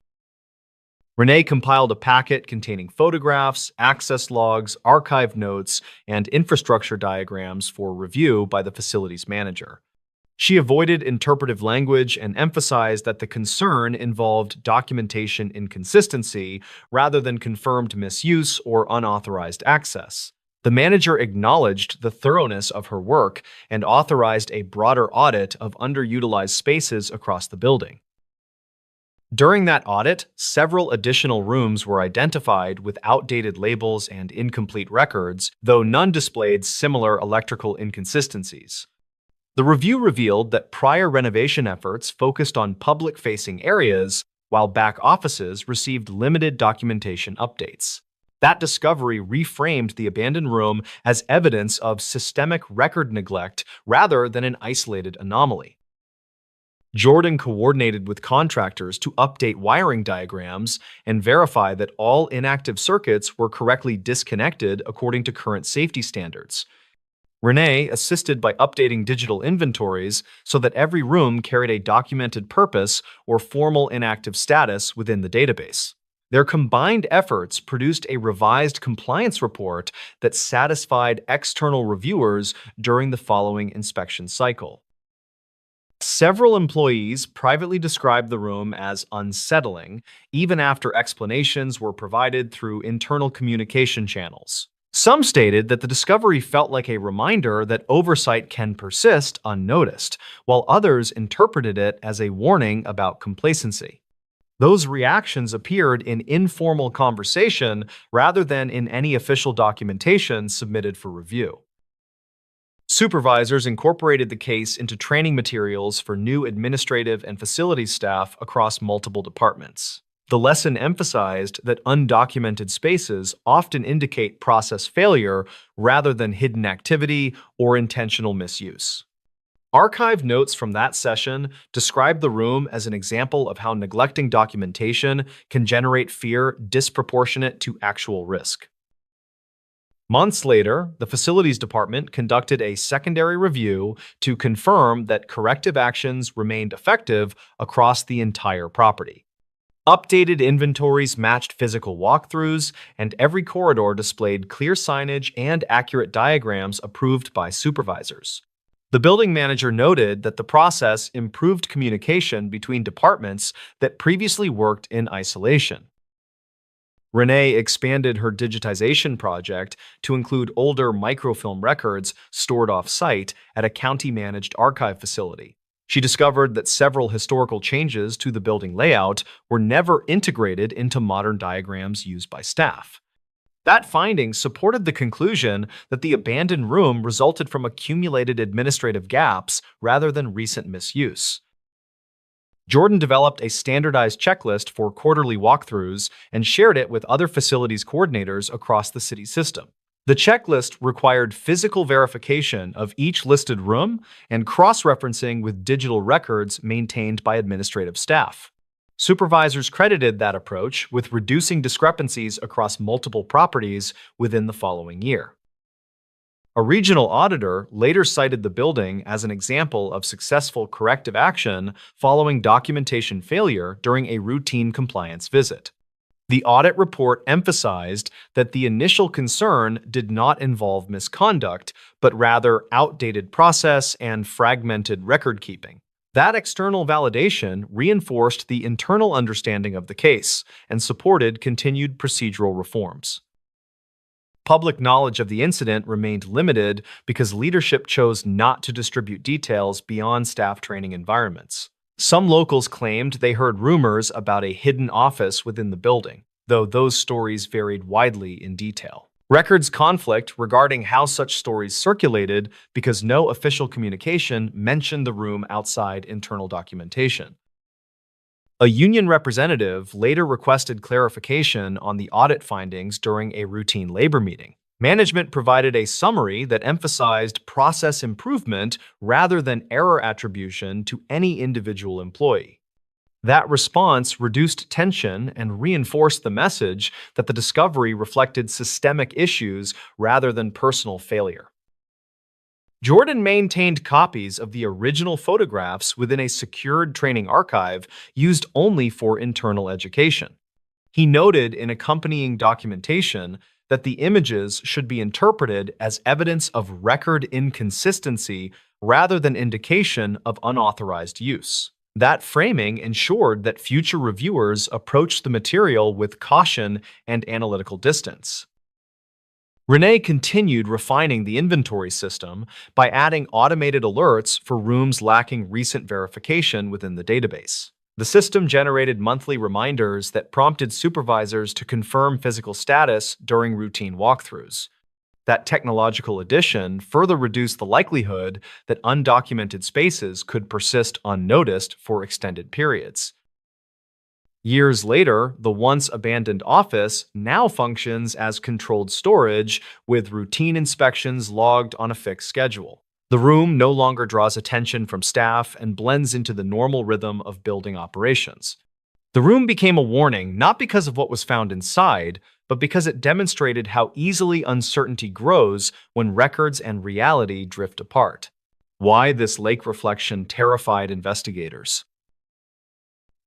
Renee compiled a packet containing photographs, access logs, archived notes, and infrastructure diagrams for review by the facilities manager. She avoided interpretive language and emphasized that the concern involved documentation inconsistency rather than confirmed misuse or unauthorized access. The manager acknowledged the thoroughness of her work and authorized a broader audit of underutilized spaces across the building. During that audit, several additional rooms were identified with outdated labels and incomplete records, though none displayed similar electrical inconsistencies. The review revealed that prior renovation efforts focused on public-facing areas, while back offices received limited documentation updates. That discovery reframed the abandoned room as evidence of systemic record neglect rather than an isolated anomaly. Jordan coordinated with contractors to update wiring diagrams and verify that all inactive circuits were correctly disconnected according to current safety standards. Renee assisted by updating digital inventories so that every room carried a documented purpose or formal inactive status within the database. Their combined efforts produced a revised compliance report that satisfied external reviewers during the following inspection cycle. Several employees privately described the room as unsettling, even after explanations were provided through internal communication channels. Some stated that the discovery felt like a reminder that oversight can persist unnoticed, while others interpreted it as a warning about complacency. Those reactions appeared in informal conversation rather than in any official documentation submitted for review. Supervisors incorporated the case into training materials for new administrative and facilities staff across multiple departments. The lesson emphasized that undocumented spaces often indicate process failure rather than hidden activity or intentional misuse. Archive notes from that session describe the room as an example of how neglecting documentation can generate fear disproportionate to actual risk. Months later, the facilities department conducted a secondary review to confirm that corrective actions remained effective across the entire property. Updated inventories matched physical walkthroughs, and every corridor displayed clear signage and accurate diagrams approved by supervisors. The building manager noted that the process improved communication between departments that previously worked in isolation. Renee expanded her digitization project to include older microfilm records stored off-site at a county-managed archive facility. She discovered that several historical changes to the building layout were never integrated into modern diagrams used by staff. That finding supported the conclusion that the abandoned room resulted from accumulated administrative gaps rather than recent misuse. Jordan developed a standardized checklist for quarterly walkthroughs and shared it with other facilities coordinators across the city system. The checklist required physical verification of each listed room and cross-referencing with digital records maintained by administrative staff. Supervisors credited that approach with reducing discrepancies across multiple properties within the following year. A regional auditor later cited the building as an example of successful corrective action following documentation failure during a routine compliance visit. The audit report emphasized that the initial concern did not involve misconduct, but rather outdated process and fragmented record keeping. That external validation reinforced the internal understanding of the case and supported continued procedural reforms. Public knowledge of the incident remained limited because leadership chose not to distribute details beyond staff training environments. Some locals claimed they heard rumors about a hidden office within the building, though those stories varied widely in detail. Records conflict regarding how such stories circulated because no official communication mentioned the room outside internal documentation. A union representative later requested clarification on the audit findings during a routine labor meeting. Management provided a summary that emphasized process improvement rather than error attribution to any individual employee. That response reduced tension and reinforced the message that the discovery reflected systemic issues rather than personal failure. Jordan maintained copies of the original photographs within a secured training archive used only for internal education. He noted in accompanying documentation that the images should be interpreted as evidence of record inconsistency rather than indication of unauthorized use. That framing ensured that future reviewers approached the material with caution and analytical distance. Renee continued refining the inventory system by adding automated alerts for rooms lacking recent verification within the database. The system generated monthly reminders that prompted supervisors to confirm physical status during routine walkthroughs. That technological addition further reduced the likelihood that undocumented spaces could persist unnoticed for extended periods. Years later, the once abandoned office now functions as controlled storage with routine inspections logged on a fixed schedule. The room no longer draws attention from staff and blends into the normal rhythm of building operations. The room became a warning not because of what was found inside, but because it demonstrated how easily uncertainty grows when records and reality drift apart. Why this lake reflection terrified investigators.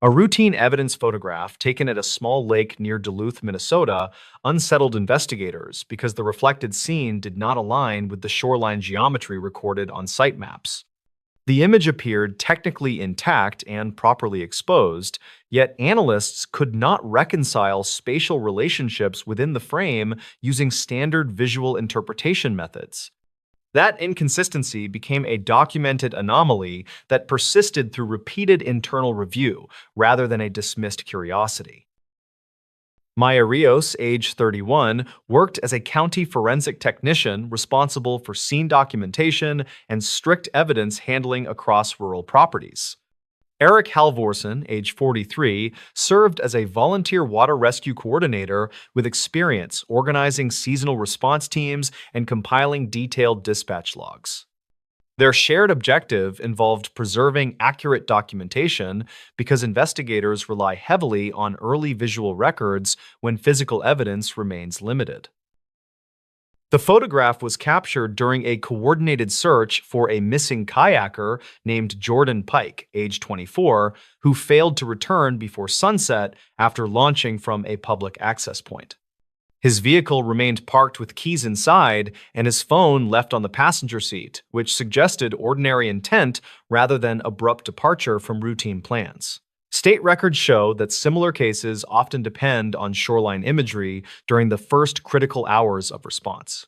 A routine evidence photograph taken at a small lake near Duluth, Minnesota, unsettled investigators because the reflected scene did not align with the shoreline geometry recorded on site maps. The image appeared technically intact and properly exposed, yet analysts could not reconcile spatial relationships within the frame using standard visual interpretation methods. That inconsistency became a documented anomaly that persisted through repeated internal review rather than a dismissed curiosity. Maya Rios, age 31, worked as a county forensic technician responsible for scene documentation and strict evidence handling across rural properties. Eric Halvorsen, age 43, served as a volunteer water rescue coordinator with experience organizing seasonal response teams and compiling detailed dispatch logs. Their shared objective involved preserving accurate documentation because investigators rely heavily on early visual records when physical evidence remains limited. The photograph was captured during a coordinated search for a missing kayaker named Jordan Pike, age 24, who failed to return before sunset after launching from a public access point. His vehicle remained parked with keys inside and his phone left on the passenger seat, which suggested ordinary intent rather than abrupt departure from routine plans. State records show that similar cases often depend on shoreline imagery during the first critical hours of response.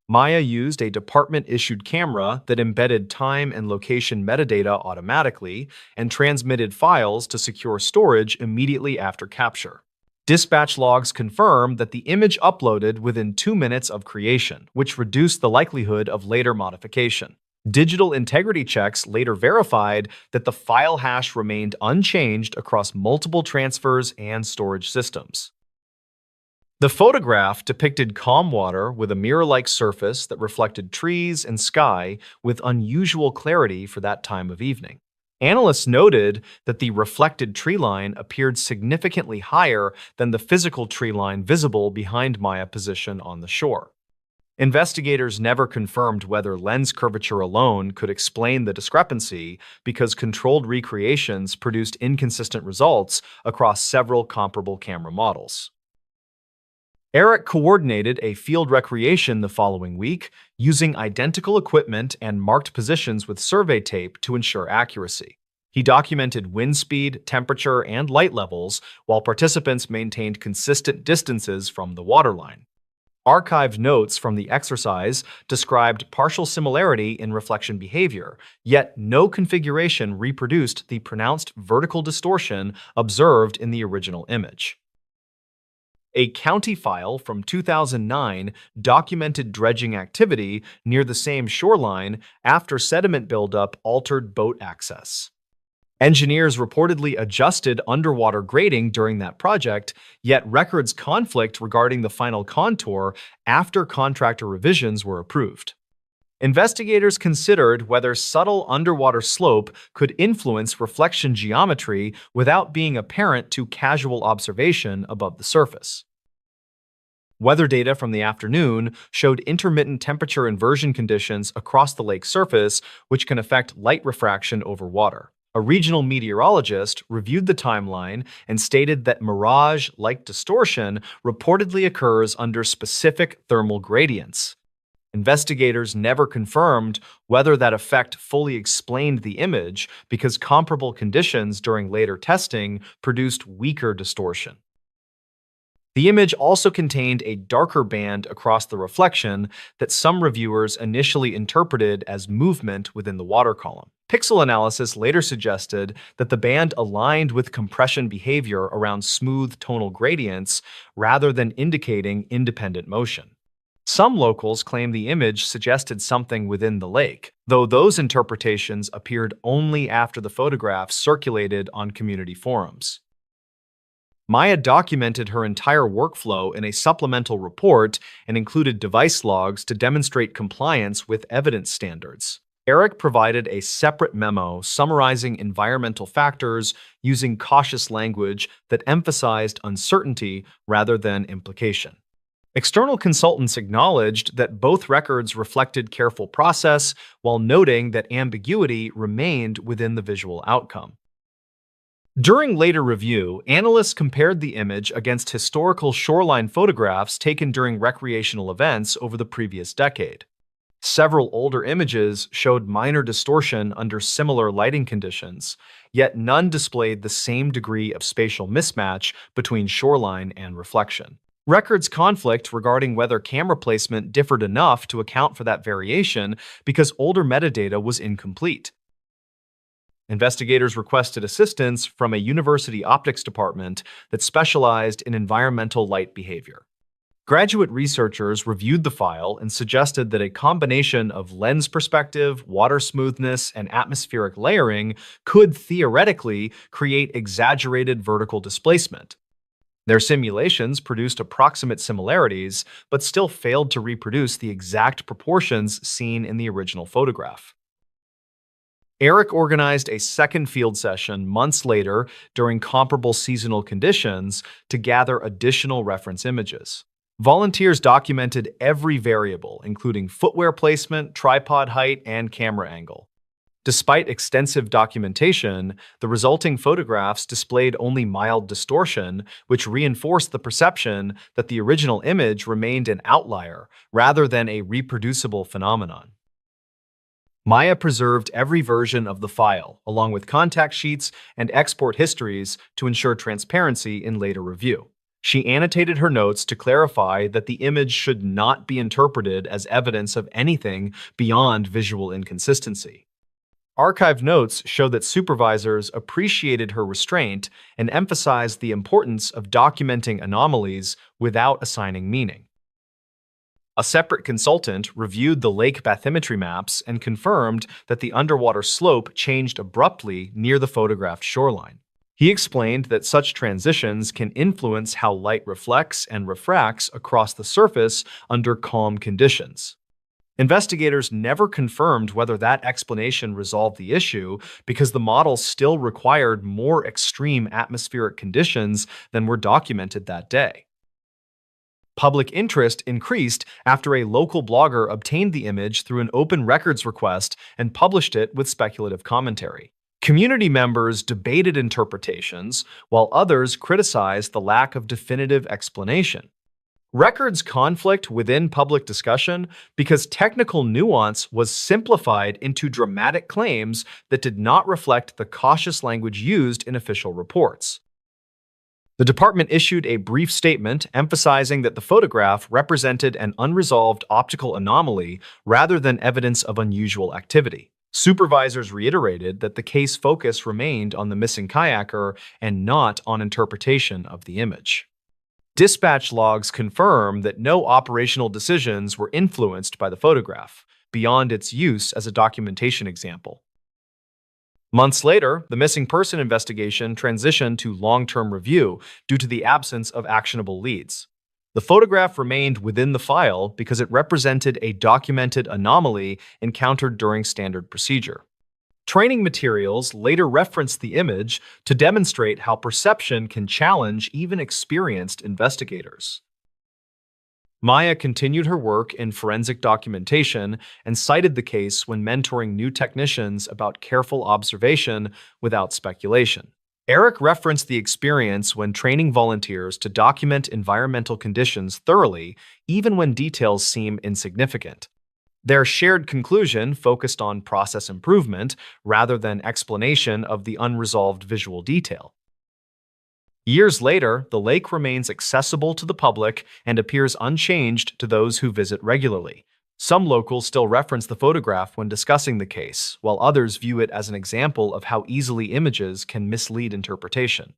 Maya used a department-issued camera that embedded time and location metadata automatically and transmitted files to secure storage immediately after capture. Dispatch logs confirm that the image uploaded within 2 minutes of creation, which reduced the likelihood of later modification. Digital integrity checks later verified that the file hash remained unchanged across multiple transfers and storage systems. The photograph depicted calm water with a mirror-like surface that reflected trees and sky with unusual clarity for that time of evening. Analysts noted that the reflected tree line appeared significantly higher than the physical tree line visible behind Maya's position on the shore. Investigators never confirmed whether lens curvature alone could explain the discrepancy because controlled recreations produced inconsistent results across several comparable camera models. Eric coordinated a field recreation the following week, using identical equipment and marked positions with survey tape to ensure accuracy. He documented wind speed, temperature, and light levels, while participants maintained consistent distances from the waterline. Archived notes from the exercise described partial similarity in reflection behavior, yet no configuration reproduced the pronounced vertical distortion observed in the original image. A county file from 2009 documented dredging activity near the same shoreline after sediment buildup altered boat access. Engineers reportedly adjusted underwater grading during that project, yet records conflict regarding the final contour after contractor revisions were approved. Investigators considered whether subtle underwater slope could influence reflection geometry without being apparent to casual observation above the surface. Weather data from the afternoon showed intermittent temperature inversion conditions across the lake surface, which can affect light refraction over water. A regional meteorologist reviewed the timeline and stated that mirage-like distortion reportedly occurs under specific thermal gradients. Investigators never confirmed whether that effect fully explained the image because comparable conditions during later testing produced weaker distortion. The image also contained a darker band across the reflection that some reviewers initially interpreted as movement within the water column. Pixel analysis later suggested that the band aligned with compression behavior around smooth tonal gradients rather than indicating independent motion. Some locals claim the image suggested something within the lake, though those interpretations appeared only after the photographs circulated on community forums. Maya documented her entire workflow in a supplemental report and included device logs to demonstrate compliance with evidence standards. Eric provided a separate memo summarizing environmental factors using cautious language that emphasized uncertainty rather than implication. External consultants acknowledged that both records reflected careful process while noting that ambiguity remained within the visual outcome. During later review, analysts compared the image against historical shoreline photographs taken during recreational events over the previous decade. Several older images showed minor distortion under similar lighting conditions, yet none displayed the same degree of spatial mismatch between shoreline and reflection. Records conflict regarding whether camera placement differed enough to account for that variation because older metadata was incomplete. Investigators requested assistance from a university optics department that specialized in environmental light behavior. Graduate researchers reviewed the file and suggested that a combination of lens perspective, water smoothness, and atmospheric layering could theoretically create exaggerated vertical displacement. Their simulations produced approximate similarities, but still failed to reproduce the exact proportions seen in the original photograph. Eric organized a second field session months later during comparable seasonal conditions to gather additional reference images. Volunteers documented every variable, including footwear placement, tripod height, and camera angle. Despite extensive documentation, the resulting photographs displayed only mild distortion, which reinforced the perception that the original image remained an outlier rather than a reproducible phenomenon. Maya preserved every version of the file, along with contact sheets and export histories to ensure transparency in later review. She annotated her notes to clarify that the image should not be interpreted as evidence of anything beyond visual inconsistency. Archived notes show that supervisors appreciated her restraint and emphasized the importance of documenting anomalies without assigning meaning. A separate consultant reviewed the lake bathymetry maps and confirmed that the underwater slope changed abruptly near the photographed shoreline. He explained that such transitions can influence how light reflects and refracts across the surface under calm conditions. Investigators never confirmed whether that explanation resolved the issue because the model still required more extreme atmospheric conditions than were documented that day. Public interest increased after a local blogger obtained the image through an open records request and published it with speculative commentary. Community members debated interpretations, while others criticized the lack of definitive explanation. Records conflict within public discussion because technical nuance was simplified into dramatic claims that did not reflect the cautious language used in official reports. The department issued a brief statement emphasizing that the photograph represented an unresolved optical anomaly rather than evidence of unusual activity. Supervisors reiterated that the case focus remained on the missing kayaker and not on interpretation of the image. Dispatch logs confirm that no operational decisions were influenced by the photograph, beyond its use as a documentation example. Months later, the missing person investigation transitioned to long-term review due to the absence of actionable leads. The photograph remained within the file because it represented a documented anomaly encountered during standard procedure. Training materials later referenced the image to demonstrate how perception can challenge even experienced investigators. Maya continued her work in forensic documentation and cited the case when mentoring new technicians about careful observation without speculation. Eric referenced the experience when training volunteers to document environmental conditions thoroughly, even when details seem insignificant. Their shared conclusion focused on process improvement rather than explanation of the unresolved visual detail. Years later, the lake remains accessible to the public and appears unchanged to those who visit regularly. Some locals still reference the photograph when discussing the case, while others view it as an example of how easily images can mislead interpretation.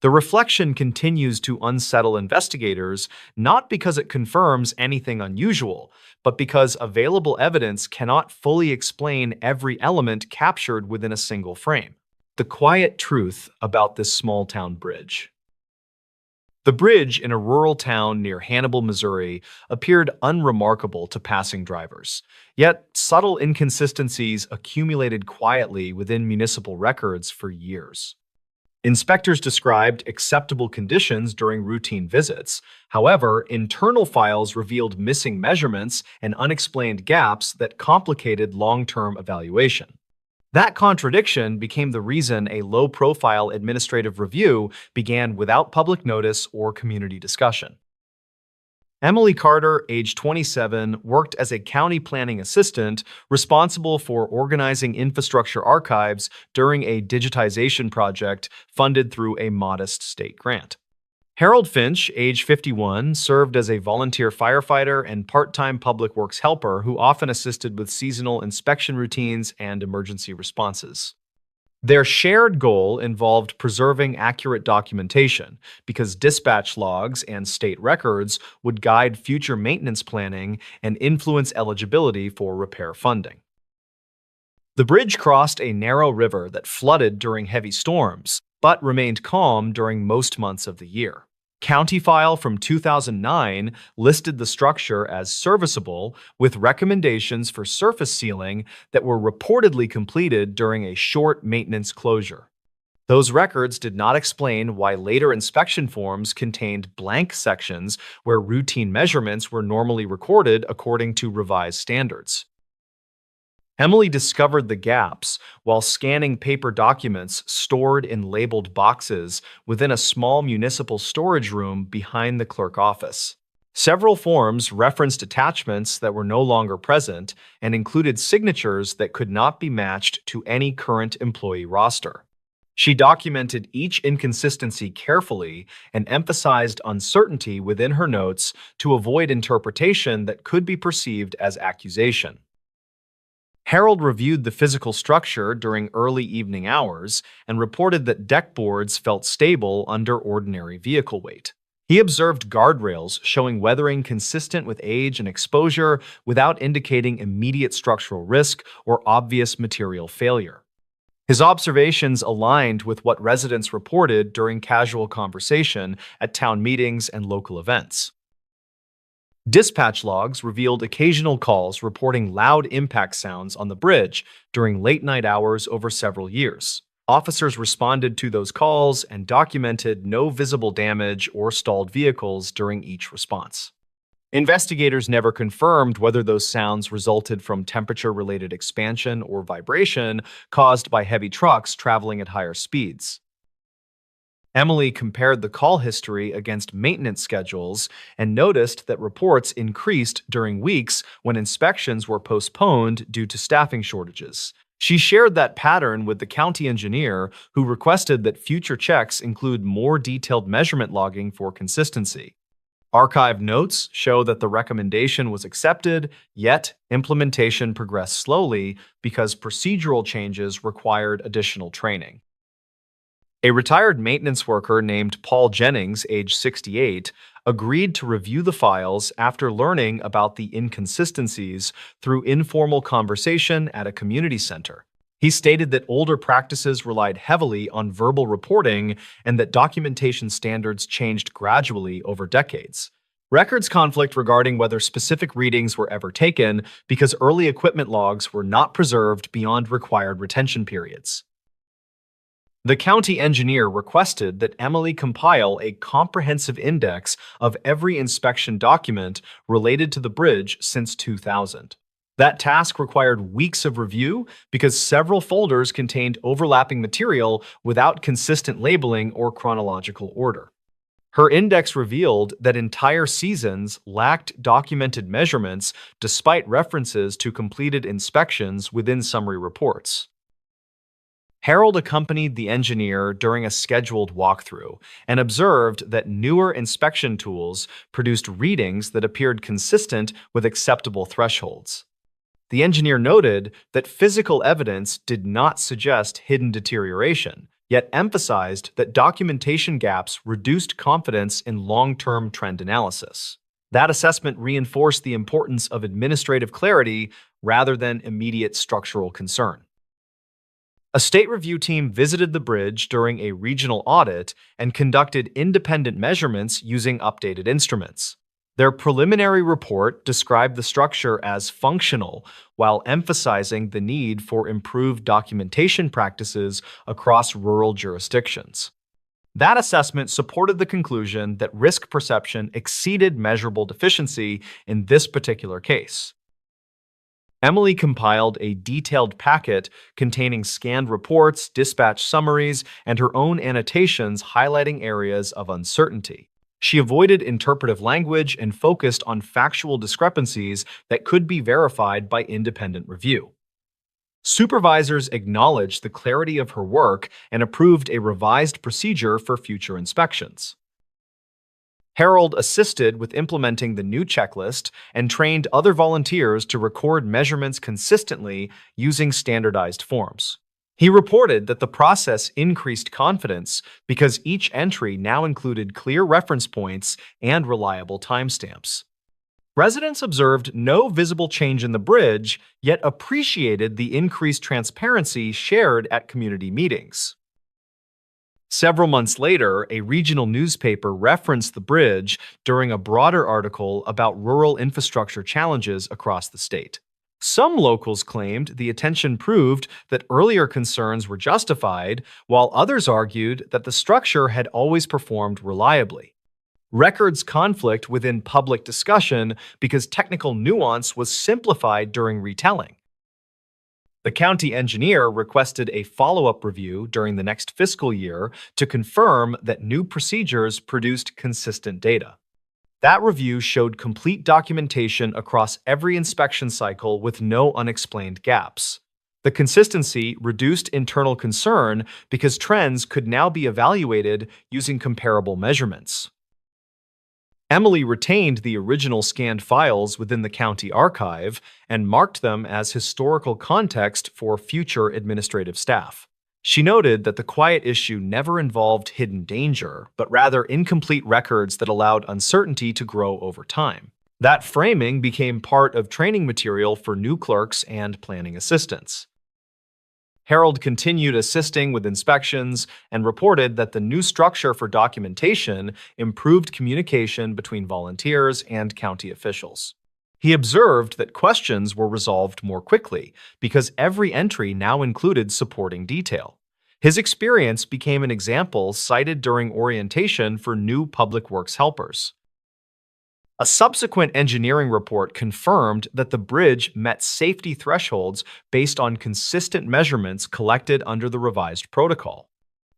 The reflection continues to unsettle investigators, not because it confirms anything unusual, but because available evidence cannot fully explain every element captured within a single frame. The quiet truth about this small-town bridge. The bridge in a rural town near Hannibal, Missouri, appeared unremarkable to passing drivers. Yet, subtle inconsistencies accumulated quietly within municipal records for years. Inspectors described acceptable conditions during routine visits. However, internal files revealed missing measurements and unexplained gaps that complicated long-term evaluation. That contradiction became the reason a low-profile administrative review began without public notice or community discussion. Emily Carter, age 27, worked as a county planning assistant responsible for organizing infrastructure archives during a digitization project funded through a modest state grant. Harold Finch, age 51, served as a volunteer firefighter and part-time public works helper who often assisted with seasonal inspection routines and emergency responses. Their shared goal involved preserving accurate documentation because dispatch logs and state records would guide future maintenance planning and influence eligibility for repair funding. The bridge crossed a narrow river that flooded during heavy storms, but remained calm during most months of the year. County file from 2009 listed the structure as serviceable with recommendations for surface sealing that were reportedly completed during a short maintenance closure. Those records did not explain why later inspection forms contained blank sections where routine measurements were normally recorded according to revised standards. Emily discovered the gaps while scanning paper documents stored in labeled boxes within a small municipal storage room behind the clerk office. Several forms referenced attachments that were no longer present and included signatures that could not be matched to any current employee roster. She documented each inconsistency carefully and emphasized uncertainty within her notes to avoid interpretation that could be perceived as accusation. Harold reviewed the physical structure during early evening hours and reported that deck boards felt stable under ordinary vehicle weight. He observed guardrails showing weathering consistent with age and exposure without indicating immediate structural risk or obvious material failure. His observations aligned with what residents reported during casual conversation at town meetings and local events. Dispatch logs revealed occasional calls reporting loud impact sounds on the bridge during late-night hours over several years. Officers responded to those calls and documented no visible damage or stalled vehicles during each response. Investigators never confirmed whether those sounds resulted from temperature-related expansion or vibration caused by heavy trucks traveling at higher speeds. Emily compared the call history against maintenance schedules and noticed that reports increased during weeks when inspections were postponed due to staffing shortages. She shared that pattern with the county engineer, who requested that future checks include more detailed measurement logging for consistency. Archived notes show that the recommendation was accepted, yet implementation progressed slowly because procedural changes required additional training. A retired maintenance worker named Paul Jennings, age 68, agreed to review the files after learning about the inconsistencies through informal conversation at a community center. He stated that older practices relied heavily on verbal reporting and that documentation standards changed gradually over decades. Records conflict regarding whether specific readings were ever taken because early equipment logs were not preserved beyond required retention periods. The county engineer requested that Emily compile a comprehensive index of every inspection document related to the bridge since 2000. That task required weeks of review because several folders contained overlapping material without consistent labeling or chronological order. Her index revealed that entire seasons lacked documented measurements despite references to completed inspections within summary reports. Harold accompanied the engineer during a scheduled walkthrough and observed that newer inspection tools produced readings that appeared consistent with acceptable thresholds. The engineer noted that physical evidence did not suggest hidden deterioration, yet emphasized that documentation gaps reduced confidence in long-term trend analysis. That assessment reinforced the importance of administrative clarity rather than immediate structural concern. A state review team visited the bridge during a regional audit and conducted independent measurements using updated instruments. Their preliminary report described the structure as functional while emphasizing the need for improved documentation practices across rural jurisdictions. That assessment supported the conclusion that risk perception exceeded measurable deficiency in this particular case. Emily compiled a detailed packet containing scanned reports, dispatch summaries, and her own annotations highlighting areas of uncertainty. She avoided interpretive language and focused on factual discrepancies that could be verified by independent review. Supervisors acknowledged the clarity of her work and approved a revised procedure for future inspections. Harold assisted with implementing the new checklist and trained other volunteers to record measurements consistently using standardized forms. He reported that the process increased confidence because each entry now included clear reference points and reliable timestamps. Residents observed no visible change in the bridge, yet appreciated the increased transparency shared at community meetings. Several months later, a regional newspaper referenced the bridge during a broader article about rural infrastructure challenges across the state. Some locals claimed the attention proved that earlier concerns were justified, while others argued that the structure had always performed reliably. Records conflict within public discussion because technical nuance was simplified during retelling. The county engineer requested a follow-up review during the next fiscal year to confirm that new procedures produced consistent data. That review showed complete documentation across every inspection cycle with no unexplained gaps. The consistency reduced internal concern because trends could now be evaluated using comparable measurements. Emily retained the original scanned files within the county archive and marked them as historical context for future administrative staff. She noted that the quiet issue never involved hidden danger, but rather incomplete records that allowed uncertainty to grow over time. That framing became part of training material for new clerks and planning assistants. Harold continued assisting with inspections and reported that the new structure for documentation improved communication between volunteers and county officials. He observed that questions were resolved more quickly because every entry now included supporting detail. His experience became an example cited during orientation for new public works helpers. A subsequent engineering report confirmed that the bridge met safety thresholds based on consistent measurements collected under the revised protocol.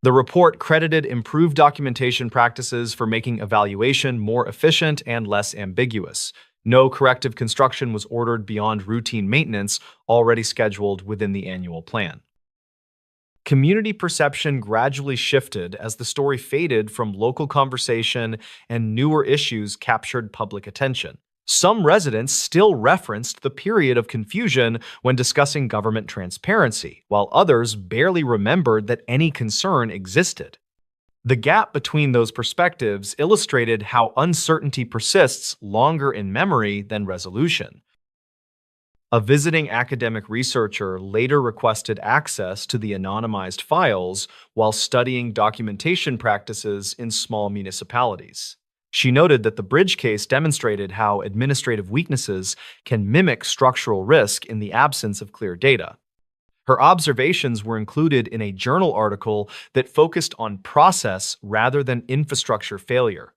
The report credited improved documentation practices for making evaluation more efficient and less ambiguous. No corrective construction was ordered beyond routine maintenance already scheduled within the annual plan. Community perception gradually shifted as the story faded from local conversation and newer issues captured public attention. Some residents still referenced the period of confusion when discussing government transparency, while others barely remembered that any concern existed. The gap between those perspectives illustrated how uncertainty persists longer in memory than resolution. A visiting academic researcher later requested access to the anonymized files while studying documentation practices in small municipalities. She noted that the bridge case demonstrated how administrative weaknesses can mimic structural risk in the absence of clear data. Her observations were included in a journal article that focused on process rather than infrastructure failure.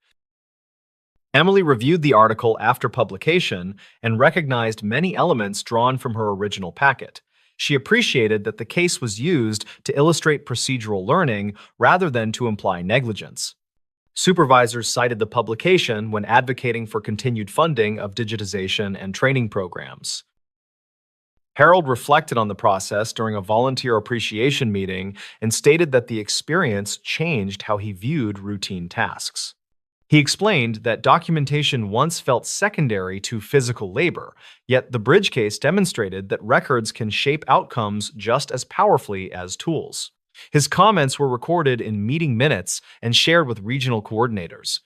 Emily reviewed the article after publication and recognized many elements drawn from her original packet. She appreciated that the case was used to illustrate procedural learning rather than to imply negligence. Supervisors cited the publication when advocating for continued funding of digitization and training programs. Harold reflected on the process during a volunteer appreciation meeting and stated that the experience changed how he viewed routine tasks. He explained that documentation once felt secondary to physical labor, yet the bridge case demonstrated that records can shape outcomes just as powerfully as tools. His comments were recorded in meeting minutes and shared with regional coordinators.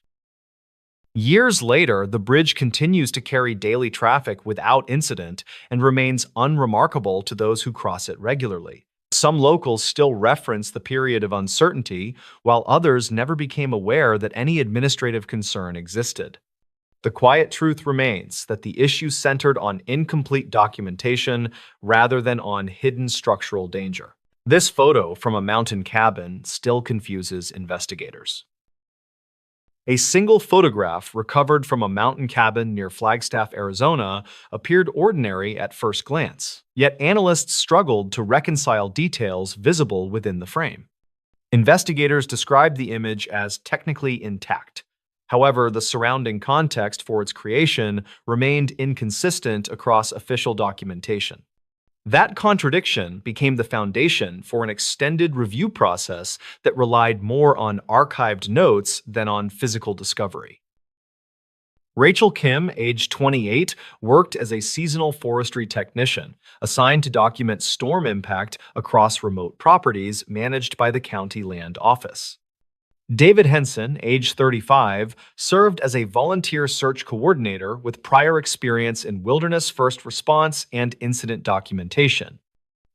Years later, the bridge continues to carry daily traffic without incident and remains unremarkable to those who cross it regularly. Some locals still reference the period of uncertainty, while others never became aware that any administrative concern existed. The quiet truth remains that the issue centered on incomplete documentation rather than on hidden structural danger. This photo from a mountain cabin still confuses investigators. A single photograph recovered from a mountain cabin near Flagstaff, Arizona, appeared ordinary at first glance, yet analysts struggled to reconcile details visible within the frame. Investigators described the image as technically intact. However, the surrounding context for its creation remained inconsistent across official documentation. That contradiction became the foundation for an extended review process that relied more on archived notes than on physical discovery. Rachel Kim, age 28, worked as a seasonal forestry technician, assigned to document storm impact across remote properties managed by the county land office. David Henson, age 35, served as a volunteer search coordinator with prior experience in wilderness first response and incident documentation.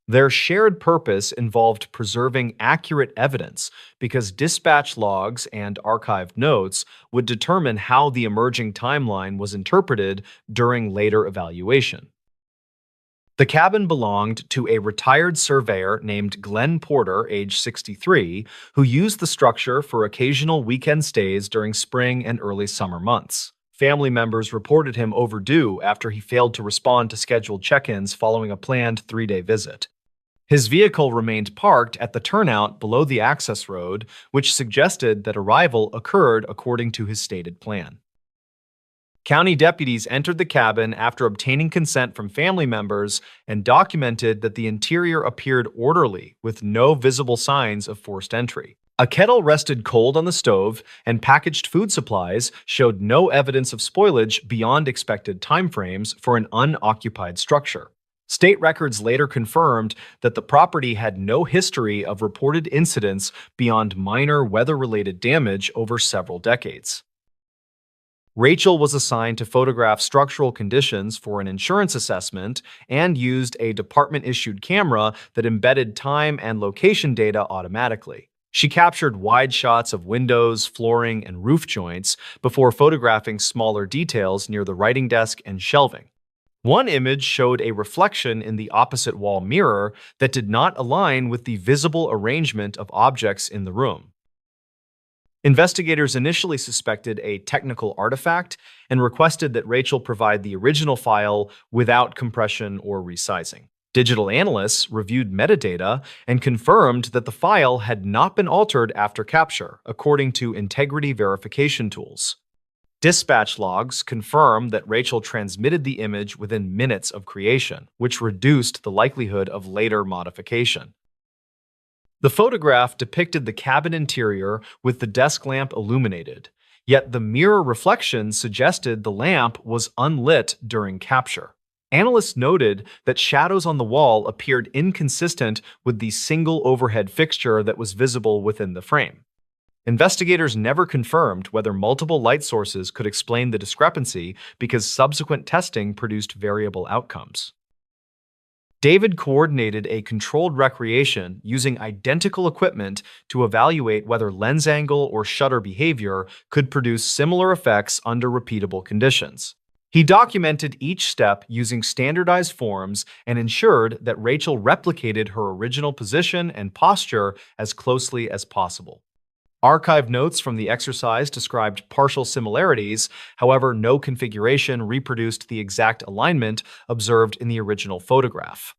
Their shared purpose involved preserving accurate evidence because dispatch logs and archived notes would determine how the emerging timeline was interpreted during later evaluation. The cabin belonged to a retired surveyor named Glenn Porter, age 63, who used the structure for occasional weekend stays during spring and early summer months. Family members reported him overdue after he failed to respond to scheduled check-ins following a planned three-day visit. His vehicle remained parked at the turnout below the access road, which suggested that arrival occurred according to his stated plan. County deputies entered the cabin after obtaining consent from family members and documented that the interior appeared orderly with no visible signs of forced entry. A kettle rested cold on the stove, and packaged food supplies showed no evidence of spoilage beyond expected timeframes for an unoccupied structure. State records later confirmed that the property had no history of reported incidents beyond minor weather-related damage over several decades. Rachel was assigned to photograph structural conditions for an insurance assessment and used a department-issued camera that embedded time and location data automatically. She captured wide shots of windows, flooring, and roof joints before photographing smaller details near the writing desk and shelving. One image showed a reflection in the opposite wall mirror that did not align with the visible arrangement of objects in the room. Investigators initially suspected a technical artifact and requested that Rachel provide the original file without compression or resizing. Digital analysts reviewed metadata and confirmed that the file had not been altered after capture, according to integrity verification tools. Dispatch logs confirm that Rachel transmitted the image within minutes of creation, which reduced the likelihood of later modification. The photograph depicted the cabin interior with the desk lamp illuminated, yet the mirror reflection suggested the lamp was unlit during capture. Analysts noted that shadows on the wall appeared inconsistent with the single overhead fixture that was visible within the frame. Investigators never confirmed whether multiple light sources could explain the discrepancy because subsequent testing produced variable outcomes. David coordinated a controlled recreation using identical equipment to evaluate whether lens angle or shutter behavior could produce similar effects under repeatable conditions. He documented each step using standardized forms and ensured that Rachel replicated her original position and posture as closely as possible. Archived notes from the exercise described partial similarities, however, no configuration reproduced the exact alignment observed in the original photograph.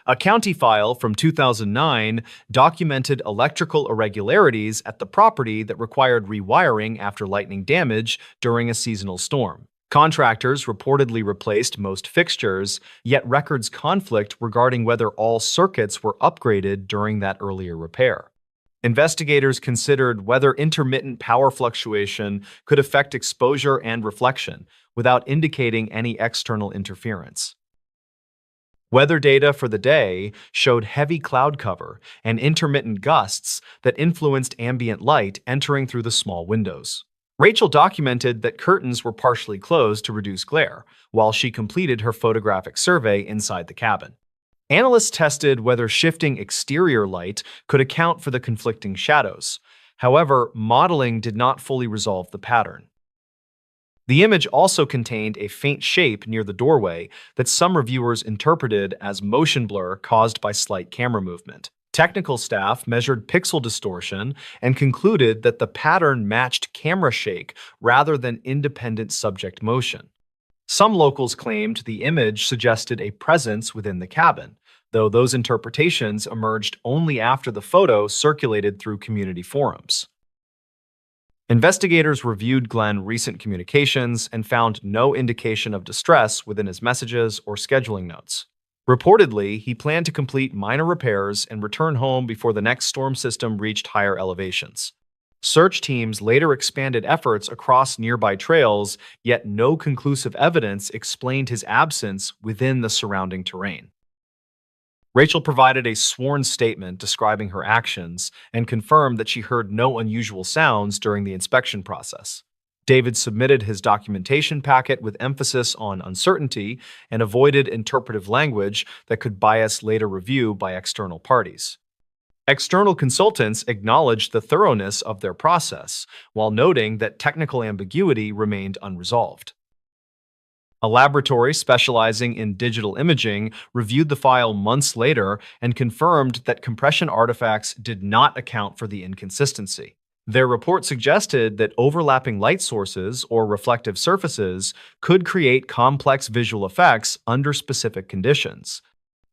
A county file from 2009 documented electrical irregularities at the property that required rewiring after lightning damage during a seasonal storm. Contractors reportedly replaced most fixtures, yet records conflict regarding whether all circuits were upgraded during that earlier repair. Investigators considered whether intermittent power fluctuation could affect exposure and reflection without indicating any external interference. Weather data for the day showed heavy cloud cover and intermittent gusts that influenced ambient light entering through the small windows. Rachel documented that curtains were partially closed to reduce glare, while she completed her photographic survey inside the cabin. Analysts tested whether shifting exterior light could account for the conflicting shadows. However, modeling did not fully resolve the pattern. The image also contained a faint shape near the doorway that some reviewers interpreted as motion blur caused by slight camera movement. Technical staff measured pixel distortion and concluded that the pattern matched camera shake rather than independent subject motion. Some locals claimed the image suggested a presence within the cabin, though those interpretations emerged only after the photo circulated through community forums. Investigators reviewed Glenn's recent communications and found no indication of distress within his messages or scheduling notes. Reportedly, he planned to complete minor repairs and return home before the next storm system reached higher elevations. Search teams later expanded efforts across nearby trails, yet no conclusive evidence explained his absence within the surrounding terrain. Rachel provided a sworn statement describing her actions and confirmed that she heard no unusual sounds during the inspection process. David submitted his documentation packet with emphasis on uncertainty and avoided interpretive language that could bias later review by external parties. External consultants acknowledged the thoroughness of their process, while noting that technical ambiguity remained unresolved. A laboratory specializing in digital imaging reviewed the file months later and confirmed that compression artifacts did not account for the inconsistency. Their report suggested that overlapping light sources or reflective surfaces could create complex visual effects under specific conditions.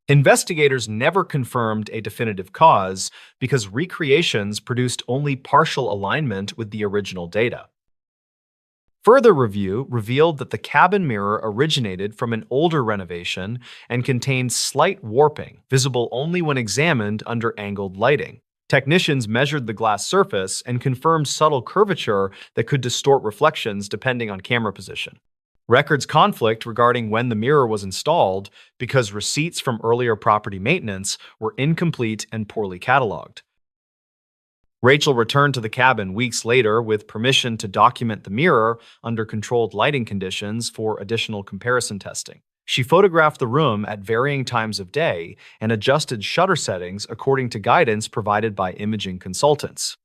Investigators never confirmed a definitive cause because recreations produced only partial alignment with the original data. Further review revealed that the cabin mirror originated from an older renovation and contained slight warping, visible only when examined under angled lighting. Technicians measured the glass surface and confirmed subtle curvature that could distort reflections depending on camera position. Records conflict regarding when the mirror was installed because receipts from earlier property maintenance were incomplete and poorly cataloged. Rachel returned to the cabin weeks later with permission to document the mirror under controlled lighting conditions for additional comparison testing. She photographed the room at varying times of day and adjusted shutter settings according to guidance provided by imaging consultants.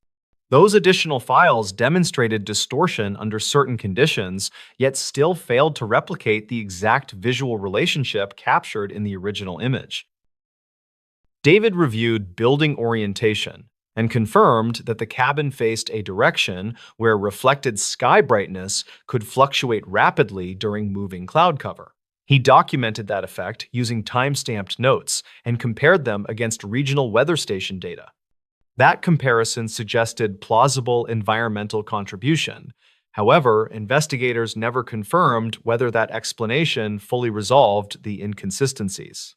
Those additional files demonstrated distortion under certain conditions, yet still failed to replicate the exact visual relationship captured in the original image. David reviewed building orientation and confirmed that the cabin faced a direction where reflected sky brightness could fluctuate rapidly during moving cloud cover. He documented that effect using time-stamped notes and compared them against regional weather station data. That comparison suggested plausible environmental contribution. However, investigators never confirmed whether that explanation fully resolved the inconsistencies.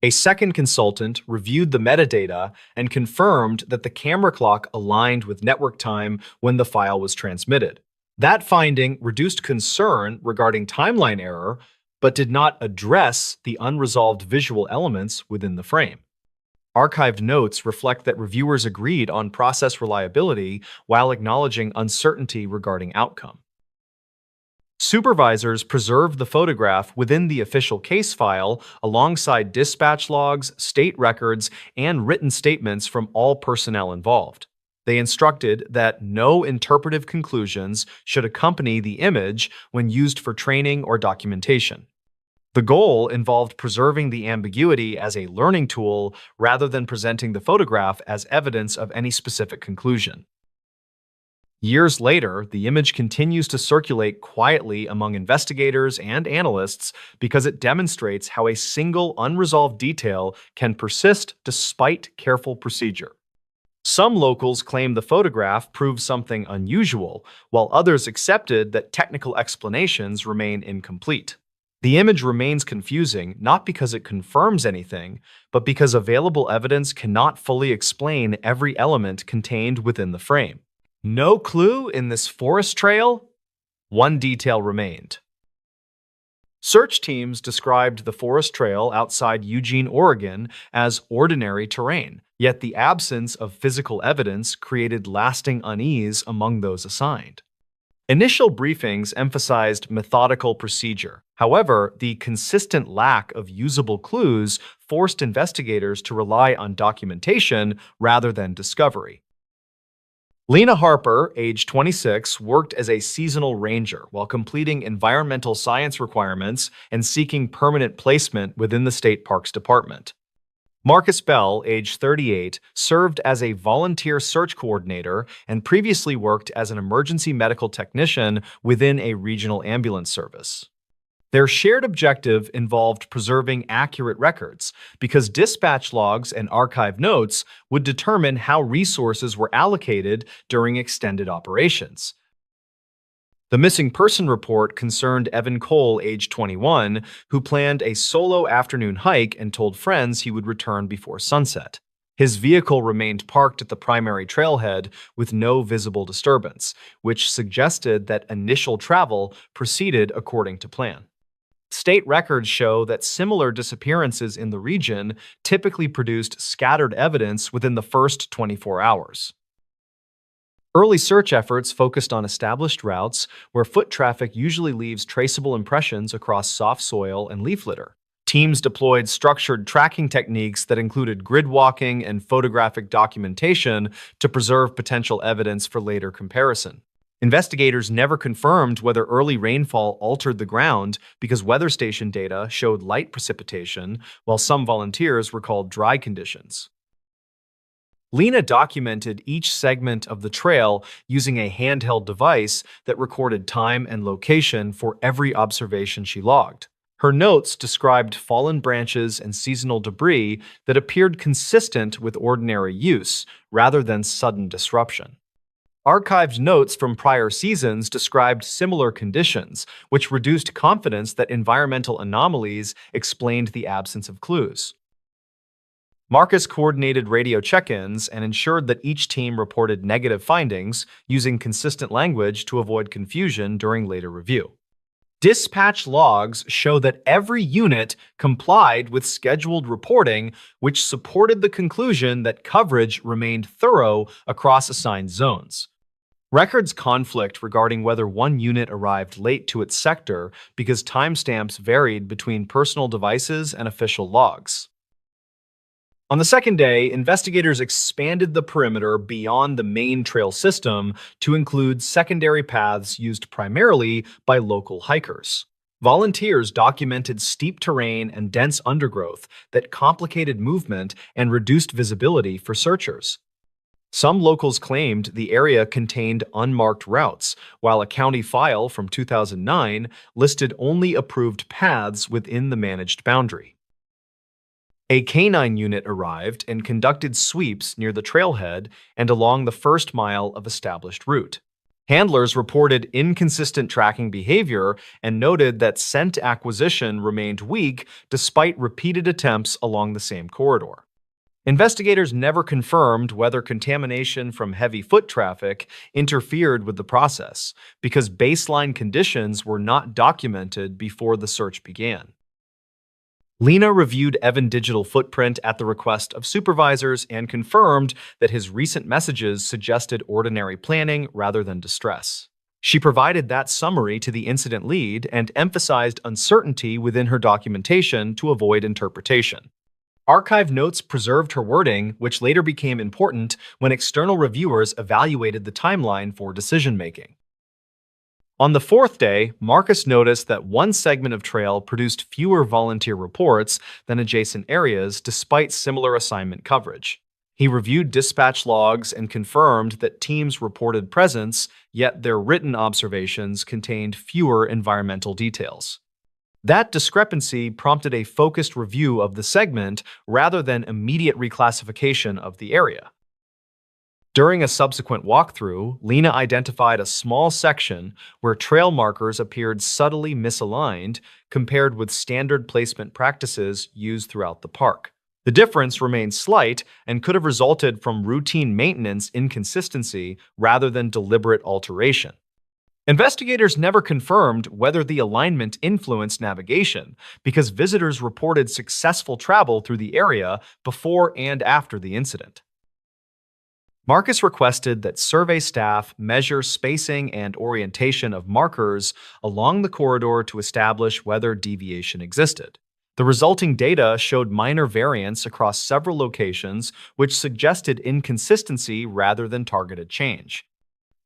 A second consultant reviewed the metadata and confirmed that the camera clock aligned with network time when the file was transmitted. That finding reduced concern regarding timeline error, but did not address the unresolved visual elements within the frame. Archived notes reflect that reviewers agreed on process reliability while acknowledging uncertainty regarding outcome. Supervisors preserved the photograph within the official case file alongside dispatch logs, state records, and written statements from all personnel involved. They instructed that no interpretive conclusions should accompany the image when used for training or documentation. The goal involved preserving the ambiguity as a learning tool rather than presenting the photograph as evidence of any specific conclusion. Years later, the image continues to circulate quietly among investigators and analysts because it demonstrates how a single unresolved detail can persist despite careful procedure. Some locals claim the photograph proves something unusual, while others accepted that technical explanations remain incomplete. The image remains confusing not because it confirms anything, but because available evidence cannot fully explain every element contained within the frame. No clue in this forest trail? One detail remained. Search teams described the forest trail outside Eugene, Oregon as ordinary terrain, yet the absence of physical evidence created lasting unease among those assigned. Initial briefings emphasized methodical procedure. However, the consistent lack of usable clues forced investigators to rely on documentation rather than discovery. Lena Harper, age 26, worked as a seasonal ranger while completing environmental science requirements and seeking permanent placement within the State Parks Department. Marcus Bell, age 38, served as a volunteer search coordinator and previously worked as an emergency medical technician within a regional ambulance service. Their shared objective involved preserving accurate records because dispatch logs and archive notes would determine how resources were allocated during extended operations. The missing person report concerned Evan Cole, age 21, who planned a solo afternoon hike and told friends he would return before sunset. His vehicle remained parked at the primary trailhead with no visible disturbance, which suggested that initial travel proceeded according to plan. State records show that similar disappearances in the region typically produced scattered evidence within the first 24 hours. Early search efforts focused on established routes where foot traffic usually leaves traceable impressions across soft soil and leaf litter. Teams deployed structured tracking techniques that included grid walking and photographic documentation to preserve potential evidence for later comparison. Investigators never confirmed whether early rainfall altered the ground because weather station data showed light precipitation, while some volunteers recalled dry conditions. Lena documented each segment of the trail using a handheld device that recorded time and location for every observation she logged. Her notes described fallen branches and seasonal debris that appeared consistent with ordinary use, rather than sudden disruption. Archived notes from prior seasons described similar conditions, which reduced confidence that environmental anomalies explained the absence of clues. Marcus coordinated radio check-ins and ensured that each team reported negative findings using consistent language to avoid confusion during later review. Dispatch logs show that every unit complied with scheduled reporting, which supported the conclusion that coverage remained thorough across assigned zones. Records conflict regarding whether one unit arrived late to its sector because timestamps varied between personal devices and official logs. On the second day, investigators expanded the perimeter beyond the main trail system to include secondary paths used primarily by local hikers. Volunteers documented steep terrain and dense undergrowth that complicated movement and reduced visibility for searchers. Some locals claimed the area contained unmarked routes, while a county file from 2009 listed only approved paths within the managed boundary. A canine unit arrived and conducted sweeps near the trailhead and along the first mile of established route. Handlers reported inconsistent tracking behavior and noted that scent acquisition remained weak despite repeated attempts along the same corridor. Investigators never confirmed whether contamination from heavy foot traffic interfered with the process because baseline conditions were not documented before the search began. Lena reviewed Evan's digital footprint at the request of supervisors and confirmed that his recent messages suggested ordinary planning rather than distress. She provided that summary to the incident lead and emphasized uncertainty within her documentation to avoid interpretation. Archive notes preserved her wording, which later became important when external reviewers evaluated the timeline for decision-making. On the fourth day, Marcus noticed that one segment of trail produced fewer volunteer reports than adjacent areas despite similar assignment coverage. He reviewed dispatch logs and confirmed that teams reported presence, yet their written observations contained fewer environmental details. That discrepancy prompted a focused review of the segment rather than immediate reclassification of the area. During a subsequent walkthrough, Lena identified a small section where trail markers appeared subtly misaligned compared with standard placement practices used throughout the park. The difference remained slight and could have resulted from routine maintenance inconsistency rather than deliberate alteration. Investigators never confirmed whether the alignment influenced navigation because visitors reported successful travel through the area before and after the incident. Marcus requested that survey staff measure spacing and orientation of markers along the corridor to establish whether deviation existed. The resulting data showed minor variance across several locations, which suggested inconsistency rather than targeted change.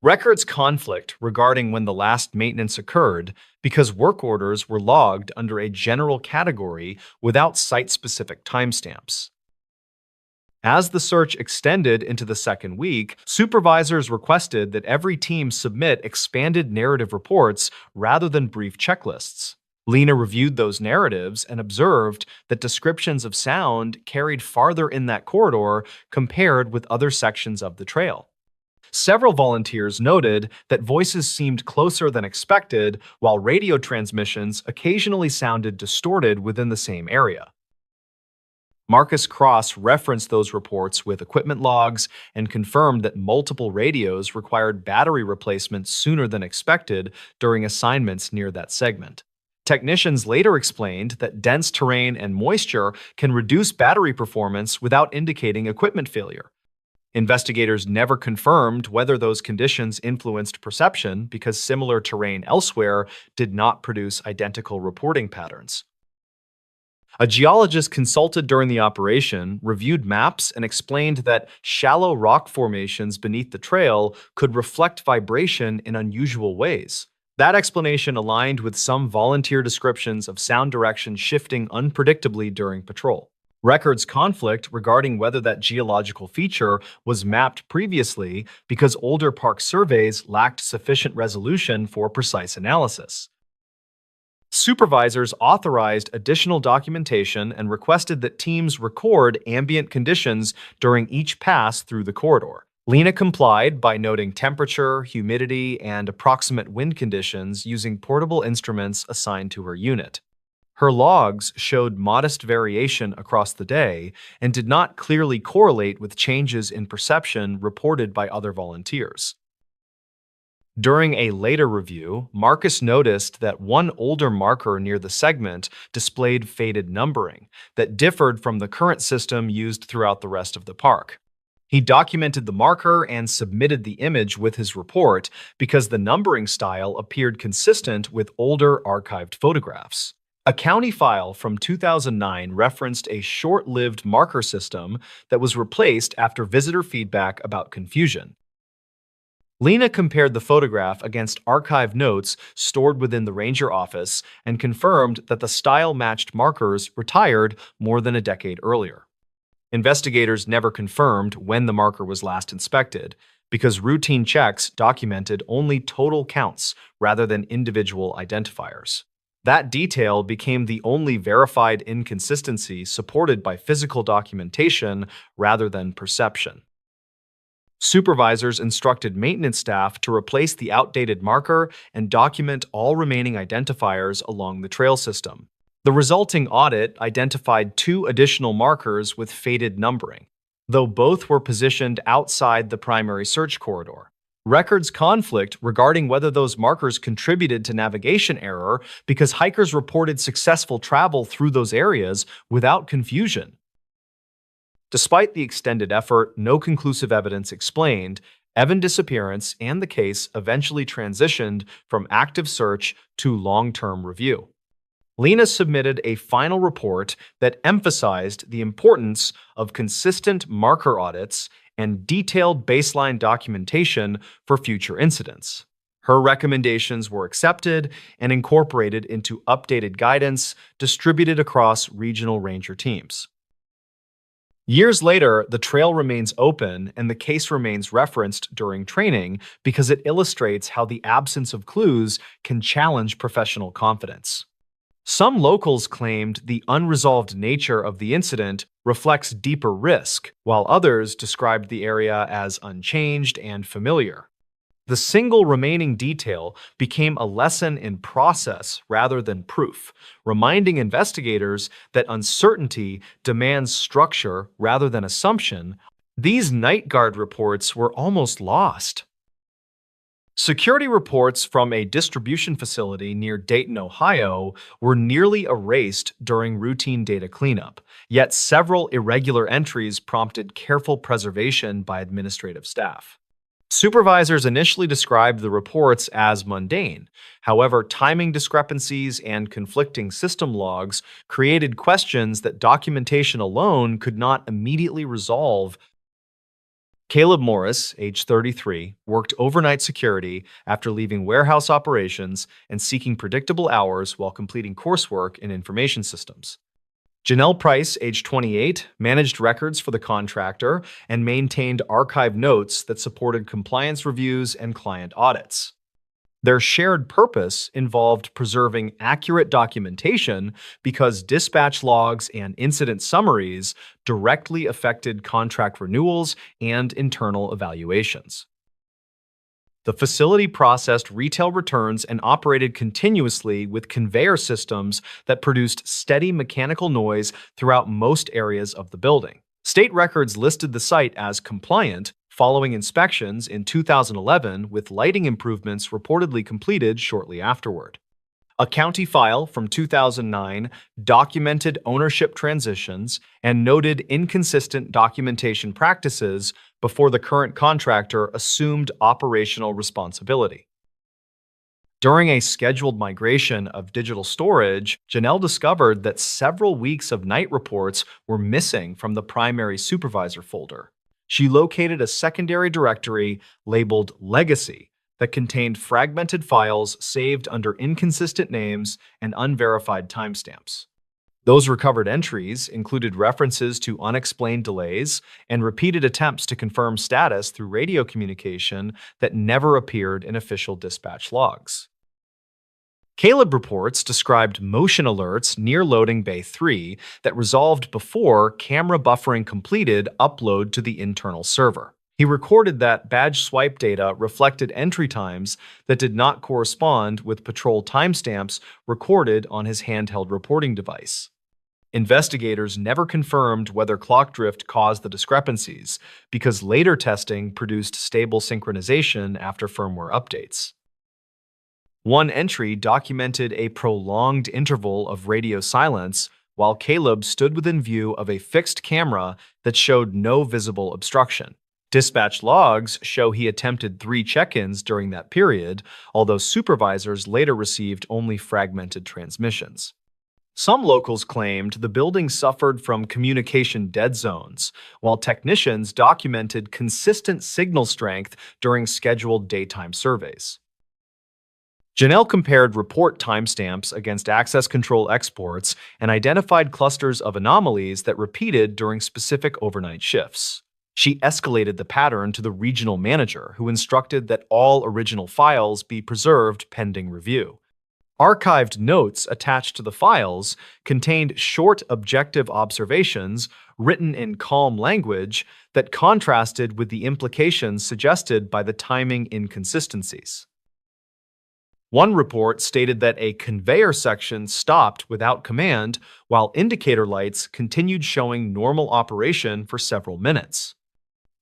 Records conflict regarding when the last maintenance occurred because work orders were logged under a general category without site-specific timestamps. As the search extended into the second week, supervisors requested that every team submit expanded narrative reports rather than brief checklists. Lena reviewed those narratives and observed that descriptions of sound carried farther in that corridor compared with other sections of the trail. Several volunteers noted that voices seemed closer than expected, while radio transmissions occasionally sounded distorted within the same area. Marcus Cross referenced those reports with equipment logs and confirmed that multiple radios required battery replacement sooner than expected during assignments near that segment. Technicians later explained that dense terrain and moisture can reduce battery performance without indicating equipment failure. Investigators never confirmed whether those conditions influenced perception because similar terrain elsewhere did not produce identical reporting patterns. A geologist consulted during the operation reviewed maps and explained that shallow rock formations beneath the trail could reflect vibration in unusual ways. That explanation aligned with some volunteer descriptions of sound direction shifting unpredictably during patrol. Records conflict regarding whether that geological feature was mapped previously because older park surveys lacked sufficient resolution for precise analysis. Supervisors authorized additional documentation and requested that teams record ambient conditions during each pass through the corridor. Lena complied by noting temperature, humidity, and approximate wind conditions using portable instruments assigned to her unit. Her logs showed modest variation across the day and did not clearly correlate with changes in perception reported by other volunteers. During a later review, Marcus noticed that one older marker near the segment displayed faded numbering that differed from the current system used throughout the rest of the park. He documented the marker and submitted the image with his report because the numbering style appeared consistent with older archived photographs. A county file from 2009 referenced a short-lived marker system that was replaced after visitor feedback about confusion. Lena compared the photograph against archived notes stored within the ranger office and confirmed that the style matched markers retired more than a decade earlier. Investigators never confirmed when the marker was last inspected because routine checks documented only total counts rather than individual identifiers. That detail became the only verified inconsistency supported by physical documentation rather than perception. Supervisors instructed maintenance staff to replace the outdated marker and document all remaining identifiers along the trail system. The resulting audit identified 2 additional markers with faded numbering, though both were positioned outside the primary search corridor. Records conflict regarding whether those markers contributed to navigation error because hikers reported successful travel through those areas without confusion. Despite the extended effort, no conclusive evidence explained Evan's disappearance, and the case eventually transitioned from active search to long-term review. Lena submitted a final report that emphasized the importance of consistent marker audits and detailed baseline documentation for future incidents. Her recommendations were accepted and incorporated into updated guidance distributed across regional ranger teams. Years later, the trail remains open and the case remains referenced during training because it illustrates how the absence of clues can challenge professional confidence. Some locals claimed the unresolved nature of the incident reflects deeper risk, while others described the area as unchanged and familiar. The single remaining detail became a lesson in process rather than proof, reminding investigators that uncertainty demands structure rather than assumption. These night guard reports were almost lost. Security reports from a distribution facility near Dayton, Ohio, were nearly erased during routine data cleanup, yet several irregular entries prompted careful preservation by administrative staff. Supervisors initially described the reports as mundane. However, timing discrepancies and conflicting system logs created questions that documentation alone could not immediately resolve. Caleb Morris, age 33, worked overnight security after leaving warehouse operations and seeking predictable hours while completing coursework in information systems. Janelle Price, age 28, managed records for the contractor and maintained archive notes that supported compliance reviews and client audits. Their shared purpose involved preserving accurate documentation because dispatch logs and incident summaries directly affected contract renewals and internal evaluations. The facility processed retail returns and operated continuously with conveyor systems that produced steady mechanical noise throughout most areas of the building. State records listed the site as compliant following inspections in 2011, with lighting improvements reportedly completed shortly afterward. A county file from 2009 documented ownership transitions and noted inconsistent documentation practices before the current contractor assumed operational responsibility. During a scheduled migration of digital storage, Janelle discovered that several weeks of night reports were missing from the primary supervisor folder. She located a secondary directory labeled Legacy that contained fragmented files saved under inconsistent names and unverified timestamps. Those recovered entries included references to unexplained delays and repeated attempts to confirm status through radio communication that never appeared in official dispatch logs. Caleb reports described motion alerts near loading bay 3 that resolved before camera buffering completed upload to the internal server. He recorded that badge swipe data reflected entry times that did not correspond with patrol timestamps recorded on his handheld reporting device. Investigators never confirmed whether clock drift caused the discrepancies because later testing produced stable synchronization after firmware updates. One entry documented a prolonged interval of radio silence while Caleb stood within view of a fixed camera that showed no visible obstruction. Dispatch logs show he attempted 3 check-ins during that period, although supervisors later received only fragmented transmissions. Some locals claimed the building suffered from communication dead zones, while technicians documented consistent signal strength during scheduled daytime surveys. Janelle compared report timestamps against access control exports and identified clusters of anomalies that repeated during specific overnight shifts. She escalated the pattern to the regional manager, who instructed that all original files be preserved pending review. Archived notes attached to the files contained short objective observations written in calm language that contrasted with the implications suggested by the timing inconsistencies. One report stated that a conveyor section stopped without command while indicator lights continued showing normal operation for several minutes.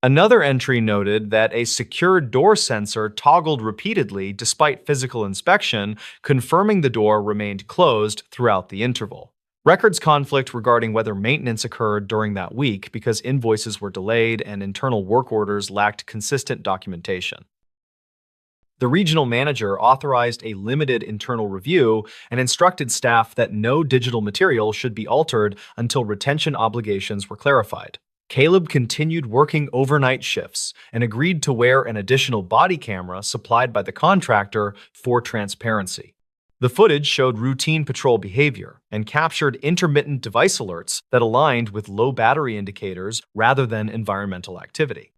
Another entry noted that a secured door sensor toggled repeatedly despite physical inspection, confirming the door remained closed throughout the interval. Records conflict regarding whether maintenance occurred during that week because invoices were delayed and internal work orders lacked consistent documentation. The regional manager authorized a limited internal review and instructed staff that no digital material should be altered until retention obligations were clarified. Caleb continued working overnight shifts and agreed to wear an additional body camera supplied by the contractor for transparency. The footage showed routine patrol behavior and captured intermittent device alerts that aligned with low battery indicators rather than environmental activity.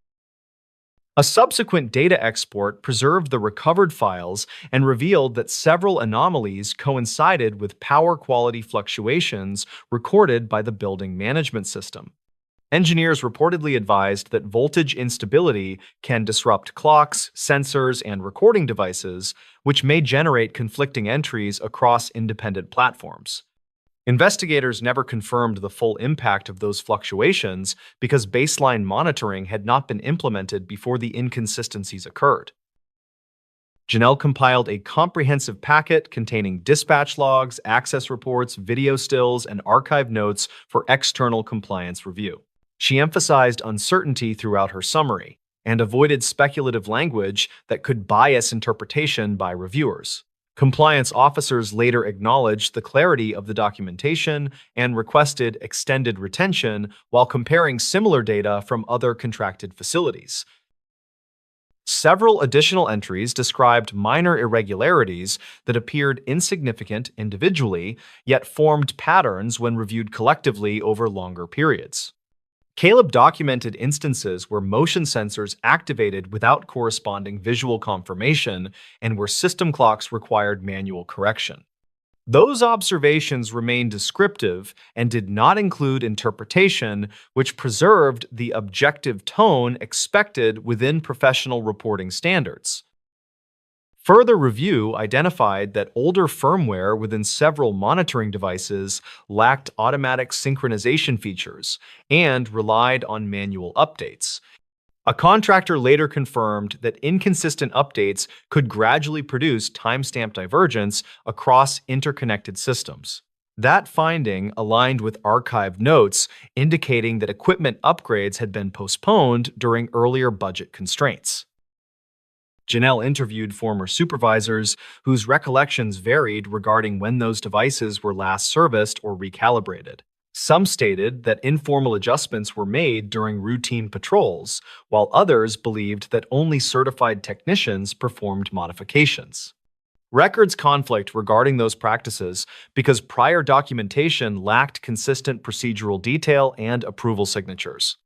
A subsequent data export preserved the recovered files and revealed that several anomalies coincided with power quality fluctuations recorded by the building management system. Engineers reportedly advised that voltage instability can disrupt clocks, sensors, and recording devices, which may generate conflicting entries across independent platforms. Investigators never confirmed the full impact of those fluctuations because baseline monitoring had not been implemented before the inconsistencies occurred. Janelle compiled a comprehensive packet containing dispatch logs, access reports, video stills, and archive notes for external compliance review. She emphasized uncertainty throughout her summary and avoided speculative language that could bias interpretation by reviewers. Compliance officers later acknowledged the clarity of the documentation and requested extended retention while comparing similar data from other contracted facilities. Several additional entries described minor irregularities that appeared insignificant individually, yet formed patterns when reviewed collectively over longer periods. Caleb documented instances where motion sensors activated without corresponding visual confirmation and where system clocks required manual correction. Those observations remained descriptive and did not include interpretation, which preserved the objective tone expected within professional reporting standards. Further review identified that older firmware within several monitoring devices lacked automatic synchronization features and relied on manual updates. A contractor later confirmed that inconsistent updates could gradually produce timestamp divergence across interconnected systems. That finding aligned with archived notes indicating that equipment upgrades had been postponed during earlier budget constraints. Janelle interviewed former supervisors whose recollections varied regarding when those devices were last serviced or recalibrated. Some stated that informal adjustments were made during routine patrols, while others believed that only certified technicians performed modifications. Records conflict regarding those practices because prior documentation lacked consistent procedural detail and approval signatures.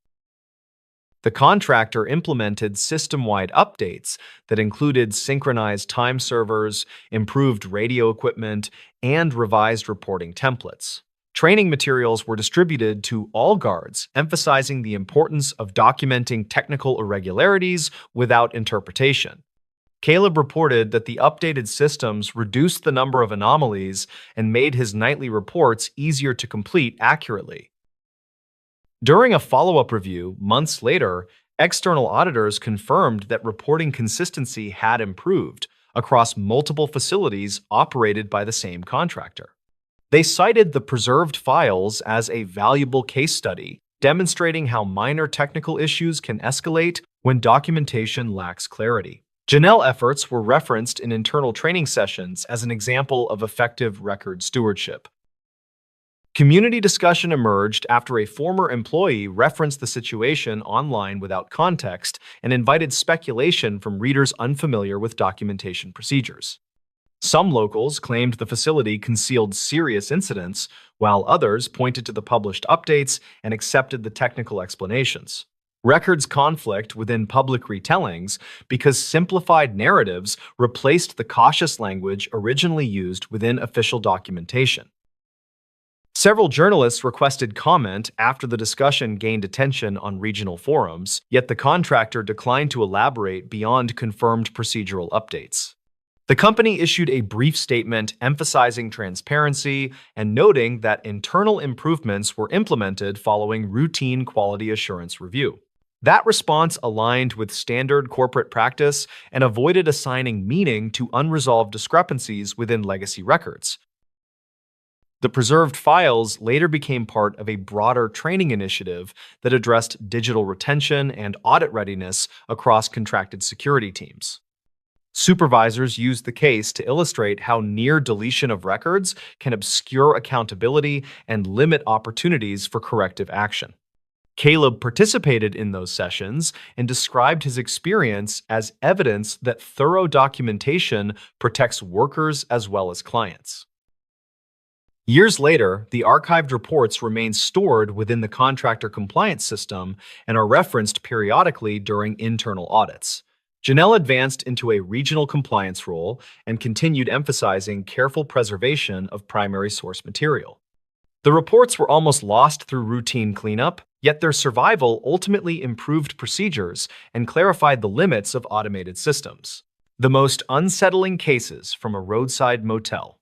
The contractor implemented system-wide updates that included synchronized time servers, improved radio equipment, and revised reporting templates. Training materials were distributed to all guards, emphasizing the importance of documenting technical irregularities without interpretation. Caleb reported that the updated systems reduced the number of anomalies and made his nightly reports easier to complete accurately. During a follow-up review, months later, external auditors confirmed that reporting consistency had improved across multiple facilities operated by the same contractor. They cited the preserved files as a valuable case study, demonstrating how minor technical issues can escalate when documentation lacks clarity. Janelle efforts were referenced in internal training sessions as an example of effective record stewardship. Community discussion emerged after a former employee referenced the situation online without context and invited speculation from readers unfamiliar with documentation procedures. Some locals claimed the facility concealed serious incidents, while others pointed to the published updates and accepted the technical explanations. Records conflict within public retellings because simplified narratives replaced the cautious language originally used within official documentation. Several journalists requested comment after the discussion gained attention on regional forums, yet the contractor declined to elaborate beyond confirmed procedural updates. The company issued a brief statement emphasizing transparency and noting that internal improvements were implemented following routine quality assurance review. That response aligned with standard corporate practice and avoided assigning meaning to unresolved discrepancies within legacy records. The preserved files later became part of a broader training initiative that addressed digital retention and audit readiness across contracted security teams. Supervisors used the case to illustrate how near deletion of records can obscure accountability and limit opportunities for corrective action. Caleb participated in those sessions and described his experience as evidence that thorough documentation protects workers as well as clients. Years later, the archived reports remain stored within the contractor compliance system and are referenced periodically during internal audits. Janelle advanced into a regional compliance role and continued emphasizing careful preservation of primary source material. The reports were almost lost through routine cleanup, yet their survival ultimately improved procedures and clarified the limits of automated systems. The most unsettling cases from a roadside motel.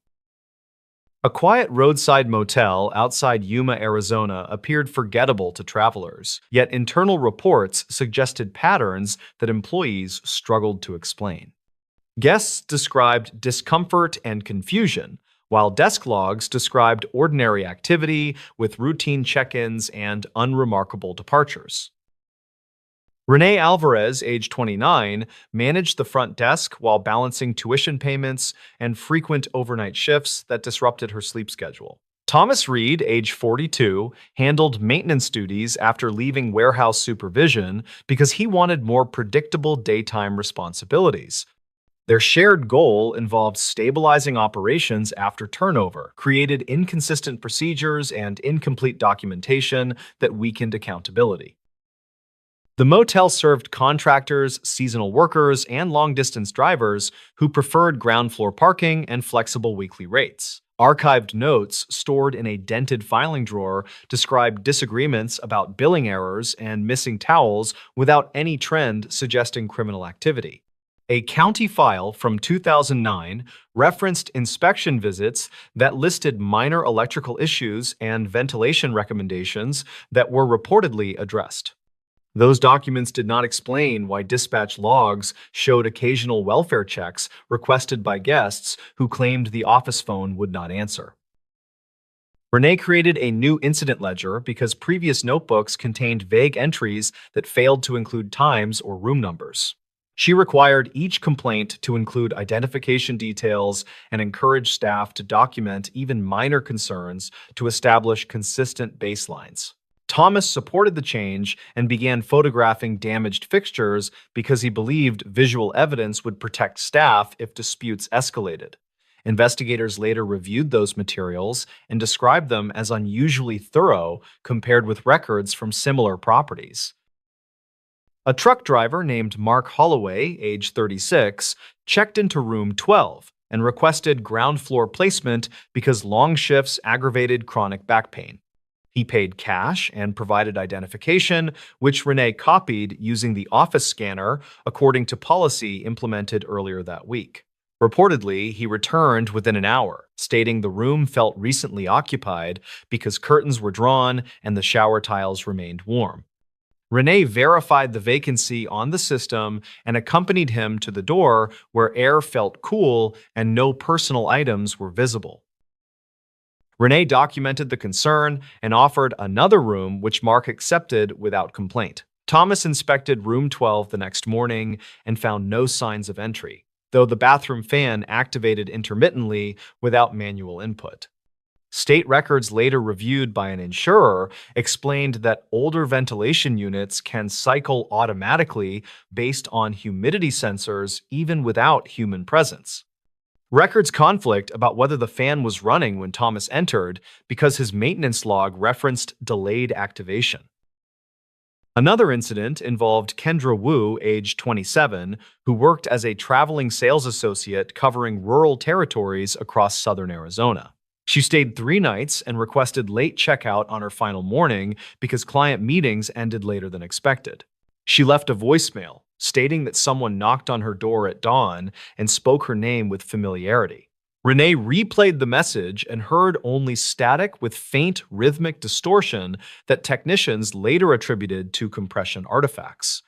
A quiet roadside motel outside Yuma, Arizona appeared forgettable to travelers, yet internal reports suggested patterns that employees struggled to explain. Guests described discomfort and confusion, while desk logs described ordinary activity with routine check-ins and unremarkable departures. Renee Alvarez, age 29, managed the front desk while balancing tuition payments and frequent overnight shifts that disrupted her sleep schedule. Thomas Reed, age 42, handled maintenance duties after leaving warehouse supervision because he wanted more predictable daytime responsibilities. Their shared goal involved stabilizing operations after turnover, created inconsistent procedures and incomplete documentation that weakened accountability. The motel served contractors, seasonal workers, and long-distance drivers who preferred ground floor parking and flexible weekly rates. Archived notes stored in a dented filing drawer described disagreements about billing errors and missing towels without any trend suggesting criminal activity. A county file from 2009 referenced inspection visits that listed minor electrical issues and ventilation recommendations that were reportedly addressed. Those documents did not explain why dispatch logs showed occasional welfare checks requested by guests who claimed the office phone would not answer. Renee created a new incident ledger because previous notebooks contained vague entries that failed to include times or room numbers. She required each complaint to include identification details and encouraged staff to document even minor concerns to establish consistent baselines. Thomas supported the change and began photographing damaged fixtures because he believed visual evidence would protect staff if disputes escalated. Investigators later reviewed those materials and described them as unusually thorough compared with records from similar properties. A truck driver named Mark Holloway, age 36, checked into room 12 and requested ground floor placement because long shifts aggravated chronic back pain. He paid cash and provided identification, which Renee copied using the office scanner according to policy implemented earlier that week. Reportedly, he returned within an hour, stating the room felt recently occupied because curtains were drawn and the shower tiles remained warm. Renee verified the vacancy on the system and accompanied him to the door where air felt cool and no personal items were visible. Renee documented the concern and offered another room, which Mark accepted without complaint. Thomas inspected room 12 the next morning and found no signs of entry, though the bathroom fan activated intermittently without manual input. State records later reviewed by an insurer explained that older ventilation units can cycle automatically based on humidity sensors even without human presence. Records conflict about whether the fan was running when Thomas entered because his maintenance log referenced delayed activation. Another incident involved Kendra Wu, age 27, who worked as a traveling sales associate covering rural territories across southern Arizona. She stayed 3 nights and requested late checkout on her final morning because client meetings ended later than expected. She left a voicemail stating that someone knocked on her door at dawn and spoke her name with familiarity. Renee replayed the message and heard only static with faint rhythmic distortion that technicians later attributed to compression artifacts.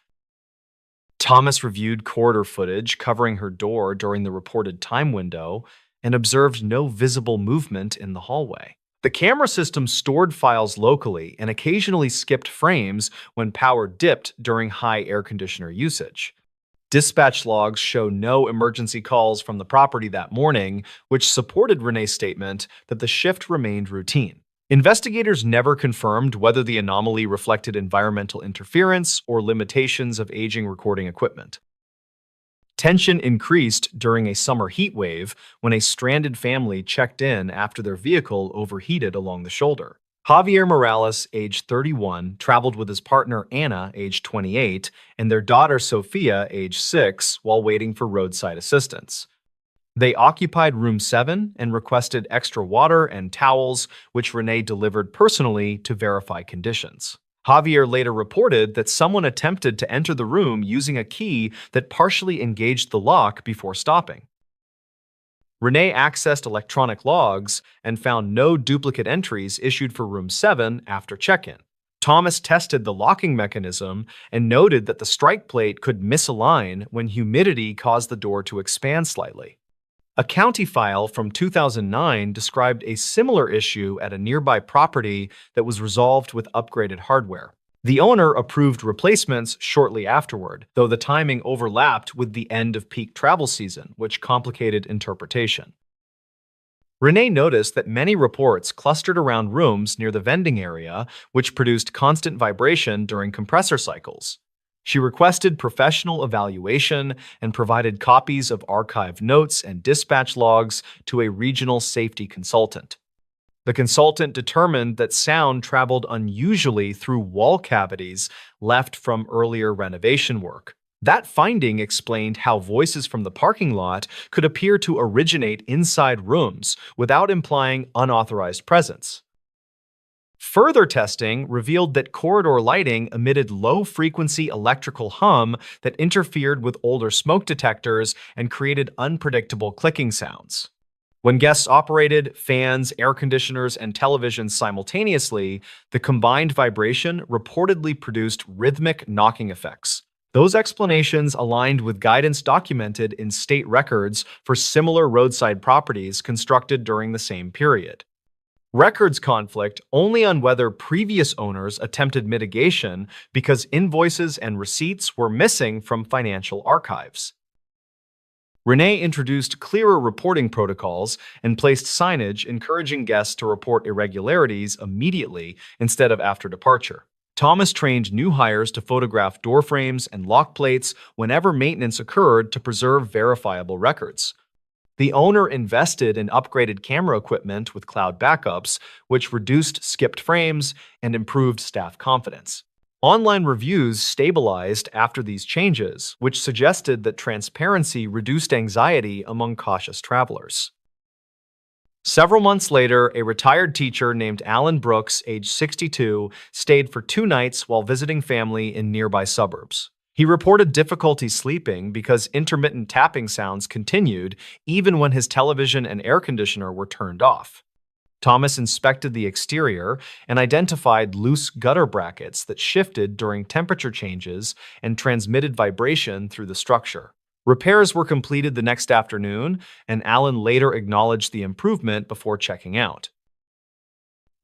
Thomas reviewed corridor footage covering her door during the reported time window and observed no visible movement in the hallway. The camera system stored files locally and occasionally skipped frames when power dipped during high air conditioner usage. Dispatch logs show no emergency calls from the property that morning, which supported Renee's statement that the shift remained routine. Investigators never confirmed whether the anomaly reflected environmental interference or limitations of aging recording equipment. Tension increased during a summer heat wave when a stranded family checked in after their vehicle overheated along the shoulder. Javier Morales, age 31, traveled with his partner Anna, age 28, and their daughter Sophia, age 6, while waiting for roadside assistance. They occupied room 7 and requested extra water and towels, which Renee delivered personally to verify conditions. Javier later reported that someone attempted to enter the room using a key that partially engaged the lock before stopping. Renee accessed electronic logs and found no duplicate entries issued for room 7 after check-in. Thomas tested the locking mechanism and noted that the strike plate could misalign when humidity caused the door to expand slightly. A county file from 2009 described a similar issue at a nearby property that was resolved with upgraded hardware. The owner approved replacements shortly afterward, though the timing overlapped with the end of peak travel season, which complicated interpretation. Renee noticed that many reports clustered around rooms near the vending area, which produced constant vibration during compressor cycles. She requested professional evaluation and provided copies of archived notes and dispatch logs to a regional safety consultant. The consultant determined that sound traveled unusually through wall cavities left from earlier renovation work. That finding explained how voices from the parking lot could appear to originate inside rooms without implying unauthorized presence. Further testing revealed that corridor lighting emitted low-frequency electrical hum that interfered with older smoke detectors and created unpredictable clicking sounds. When guests operated fans, air conditioners, and televisions simultaneously, the combined vibration reportedly produced rhythmic knocking effects. Those explanations aligned with guidance documented in state records for similar roadside properties constructed during the same period. Records conflict only on whether previous owners attempted mitigation because invoices and receipts were missing from financial archives. Renee introduced clearer reporting protocols and placed signage encouraging guests to report irregularities immediately instead of after departure. Thomas trained new hires to photograph door frames and lock plates whenever maintenance occurred to preserve verifiable records. The owner invested in upgraded camera equipment with cloud backups, which reduced skipped frames and improved staff confidence. Online reviews stabilized after these changes, which suggested that transparency reduced anxiety among cautious travelers. Several months later, a retired teacher named Alan Brooks, age 62, stayed for 2 nights while visiting family in nearby suburbs. He reported difficulty sleeping because intermittent tapping sounds continued even when his television and air conditioner were turned off. Thomas inspected the exterior and identified loose gutter brackets that shifted during temperature changes and transmitted vibration through the structure. Repairs were completed the next afternoon, and Allen later acknowledged the improvement before checking out.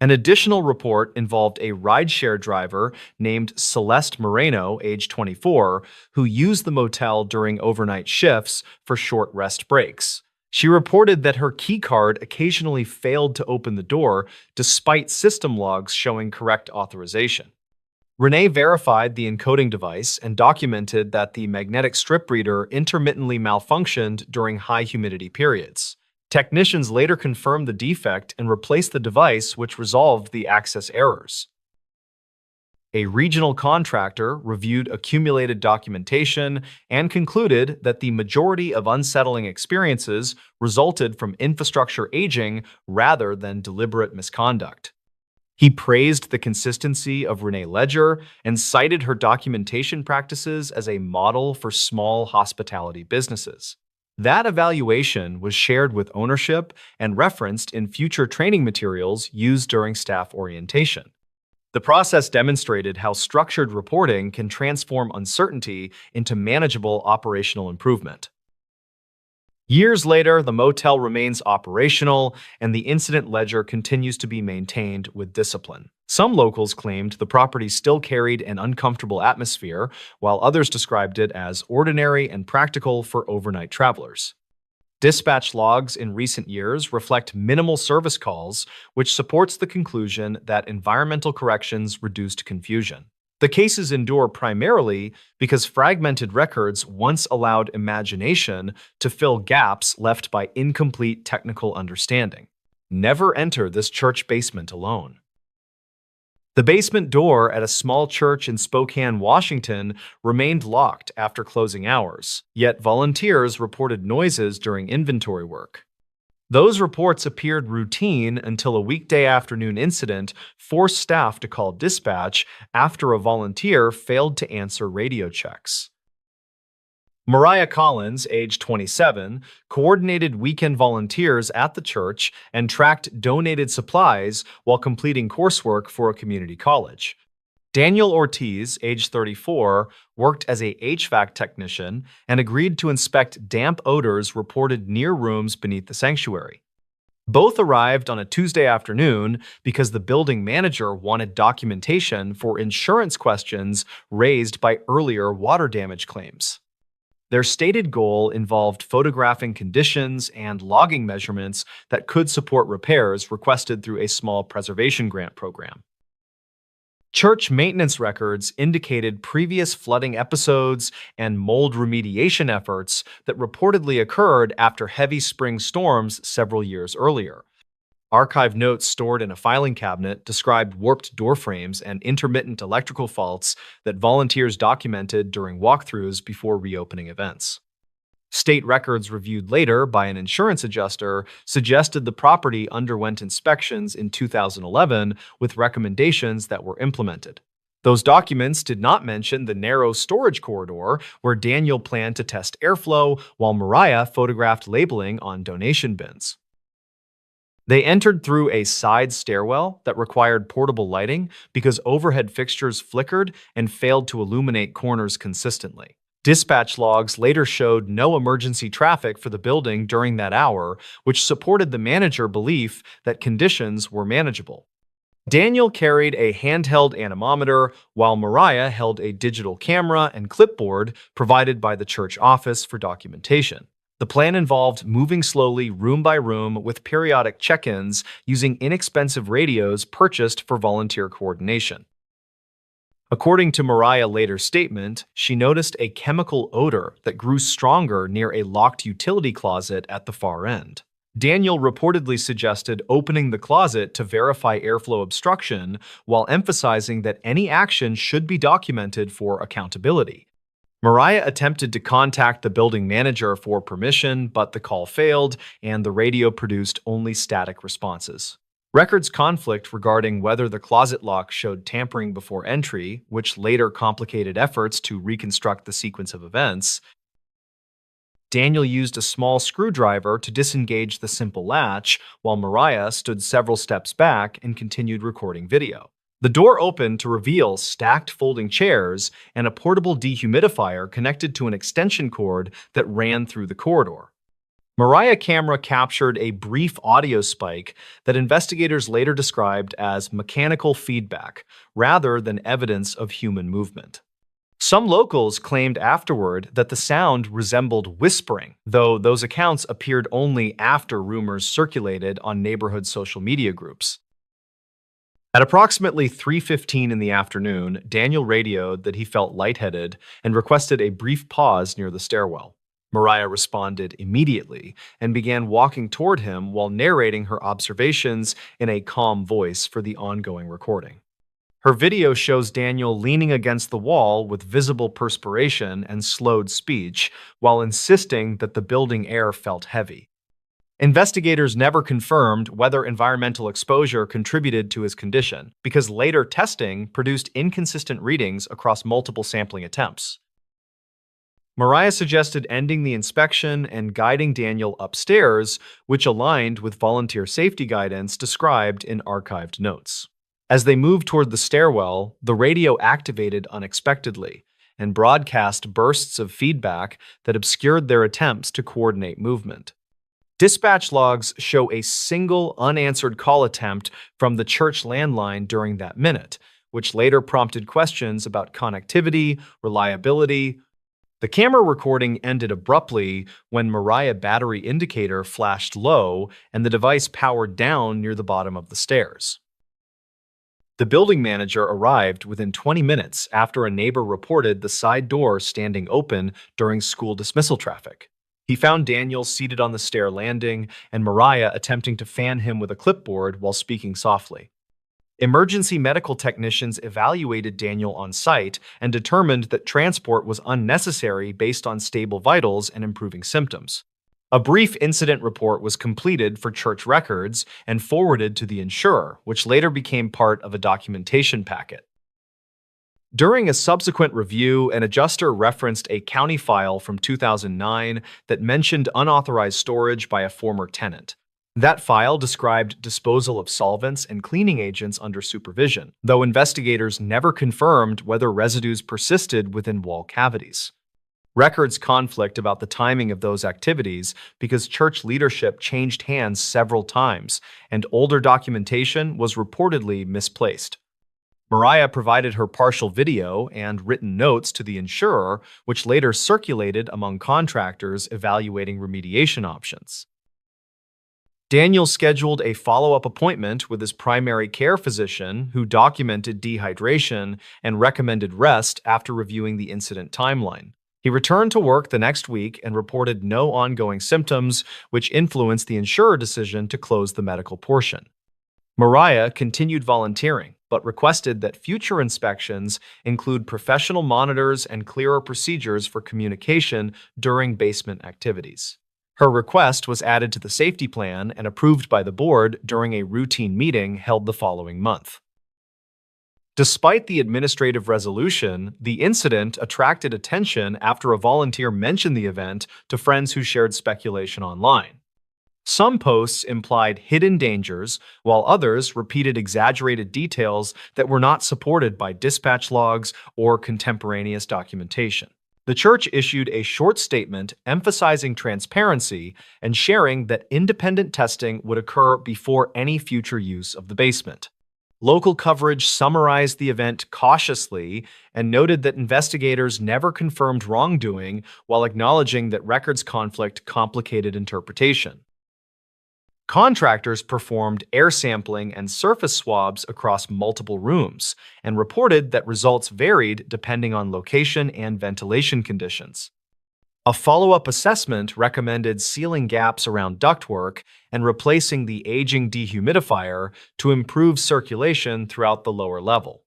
An additional report involved a rideshare driver named Celeste Moreno, age 24, who used the motel during overnight shifts for short rest breaks. She reported that her keycard occasionally failed to open the door despite system logs showing correct authorization. Renee verified the encoding device and documented that the magnetic strip reader intermittently malfunctioned during high humidity periods. Technicians later confirmed the defect and replaced the device, which resolved the access errors. A regional contractor reviewed accumulated documentation and concluded that the majority of unsettling experiences resulted from infrastructure aging rather than deliberate misconduct. He praised the consistency of Renee Ledger and cited her documentation practices as a model for small hospitality businesses. That evaluation was shared with ownership and referenced in future training materials used during staff orientation. The process demonstrated how structured reporting can transform uncertainty into manageable operational improvement. Years later, the motel remains operational, and the incident ledger continues to be maintained with discipline. Some locals claimed the property still carried an uncomfortable atmosphere, while others described it as ordinary and practical for overnight travelers. Dispatch logs in recent years reflect minimal service calls, which supports the conclusion that environmental corrections reduced confusion. The cases endure primarily because fragmented records once allowed imagination to fill gaps left by incomplete technical understanding. Never enter this church basement alone. The basement door at a small church in Spokane, Washington, remained locked after closing hours, yet volunteers reported noises during inventory work. Those reports appeared routine until a weekday afternoon incident forced staff to call dispatch after a volunteer failed to answer radio checks. Mariah Collins, age 27, coordinated weekend volunteers at the church and tracked donated supplies while completing coursework for a community college. Daniel Ortiz, age 34, worked as a HVAC technician and agreed to inspect damp odors reported near rooms beneath the sanctuary. Both arrived on a Tuesday afternoon because the building manager wanted documentation for insurance questions raised by earlier water damage claims. Their stated goal involved photographing conditions and logging measurements that could support repairs requested through a small preservation grant program. Church maintenance records indicated previous flooding episodes and mold remediation efforts that reportedly occurred after heavy spring storms several years earlier. Archive notes stored in a filing cabinet described warped door frames and intermittent electrical faults that volunteers documented during walkthroughs before reopening events. State records reviewed later by an insurance adjuster suggested the property underwent inspections in 2011 with recommendations that were implemented. Those documents did not mention the narrow storage corridor where Daniel planned to test airflow while Mariah photographed labeling on donation bins. They entered through a side stairwell that required portable lighting because overhead fixtures flickered and failed to illuminate corners consistently. Dispatch logs later showed no emergency traffic for the building during that hour, which supported the manager's belief that conditions were manageable. Daniel carried a handheld anemometer, while Mariah held a digital camera and clipboard provided by the church office for documentation. The plan involved moving slowly room by room with periodic check-ins using inexpensive radios purchased for volunteer coordination. According to Mariah's later statement, she noticed a chemical odor that grew stronger near a locked utility closet at the far end. Daniel reportedly suggested opening the closet to verify airflow obstruction while emphasizing that any action should be documented for accountability. Mariah attempted to contact the building manager for permission, but the call failed and the radio produced only static responses. Records conflict regarding whether the closet lock showed tampering before entry, which later complicated efforts to reconstruct the sequence of events. Daniel used a small screwdriver to disengage the simple latch, while Mariah stood several steps back and continued recording video. The door opened to reveal stacked folding chairs and a portable dehumidifier connected to an extension cord that ran through the corridor. Mariah's camera captured a brief audio spike that investigators later described as mechanical feedback rather than evidence of human movement. Some locals claimed afterward that the sound resembled whispering, though those accounts appeared only after rumors circulated on neighborhood social media groups. At approximately 3:15 in the afternoon, Daniel radioed that he felt lightheaded and requested a brief pause near the stairwell. Mariah responded immediately and began walking toward him while narrating her observations in a calm voice for the ongoing recording. Her video shows Daniel leaning against the wall with visible perspiration and slowed speech while insisting that the building air felt heavy. Investigators never confirmed whether environmental exposure contributed to his condition because later testing produced inconsistent readings across multiple sampling attempts. Mariah suggested ending the inspection and guiding Daniel upstairs, which aligned with volunteer safety guidance described in archived notes. As they moved toward the stairwell, the radio activated unexpectedly and broadcast bursts of feedback that obscured their attempts to coordinate movement. Dispatch logs show a single unanswered call attempt from the church landline during that minute, which later prompted questions about connectivity, reliability. The camera recording ended abruptly when Mariah's battery indicator flashed low and the device powered down near the bottom of the stairs. The building manager arrived within 20 minutes after a neighbor reported the side door standing open during school dismissal traffic. He found Daniel seated on the stair landing and Mariah attempting to fan him with a clipboard while speaking softly. Emergency medical technicians evaluated Daniel on site and determined that transport was unnecessary based on stable vitals and improving symptoms. A brief incident report was completed for church records and forwarded to the insurer, which later became part of a documentation packet. During a subsequent review, an adjuster referenced a county file from 2009 that mentioned unauthorized storage by a former tenant. That file described disposal of solvents and cleaning agents under supervision, though investigators never confirmed whether residues persisted within wall cavities. Records conflict about the timing of those activities because church leadership changed hands several times, and older documentation was reportedly misplaced. Mariah provided her partial video and written notes to the insurer, which later circulated among contractors evaluating remediation options. Daniel scheduled a follow-up appointment with his primary care physician, who documented dehydration and recommended rest after reviewing the incident timeline. He returned to work the next week and reported no ongoing symptoms, which influenced the insurer decision to close the medical portion. Mariah continued volunteering, but requested that future inspections include professional monitors and clearer procedures for communication during basement activities. Her request was added to the safety plan and approved by the board during a routine meeting held the following month. Despite the administrative resolution, the incident attracted attention after a volunteer mentioned the event to friends who shared speculation online. Some posts implied hidden dangers, while others repeated exaggerated details that were not supported by dispatch logs or contemporaneous documentation. The church issued a short statement emphasizing transparency and sharing that independent testing would occur before any future use of the basement. Local coverage summarized the event cautiously and noted that investigators never confirmed wrongdoing, while acknowledging that records conflict complicated interpretation. Contractors performed air sampling and surface swabs across multiple rooms and reported that results varied depending on location and ventilation conditions. A follow-up assessment recommended sealing gaps around ductwork and replacing the aging dehumidifier to improve circulation throughout the lower level.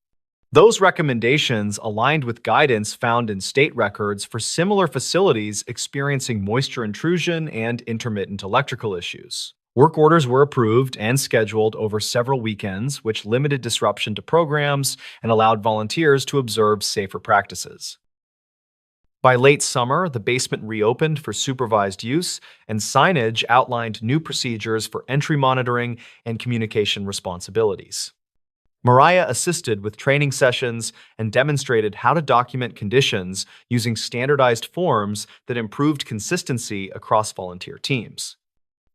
Those recommendations aligned with guidance found in state records for similar facilities experiencing moisture intrusion and intermittent electrical issues. Work orders were approved and scheduled over several weekends, which limited disruption to programs and allowed volunteers to observe safer practices. By late summer, the basement reopened for supervised use, and signage outlined new procedures for entry monitoring and communication responsibilities. Mariah assisted with training sessions and demonstrated how to document conditions using standardized forms that improved consistency across volunteer teams.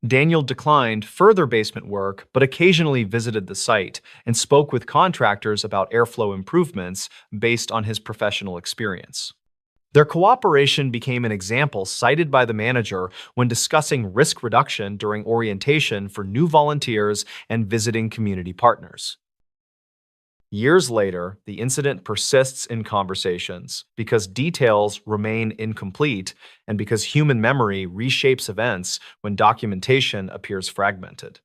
Daniel declined further basement work, but occasionally visited the site and spoke with contractors about airflow improvements based on his professional experience. Their cooperation became an example cited by the manager when discussing risk reduction during orientation for new volunteers and visiting community partners. Years later, the incident persists in conversations because details remain incomplete and because human memory reshapes events when documentation appears fragmented.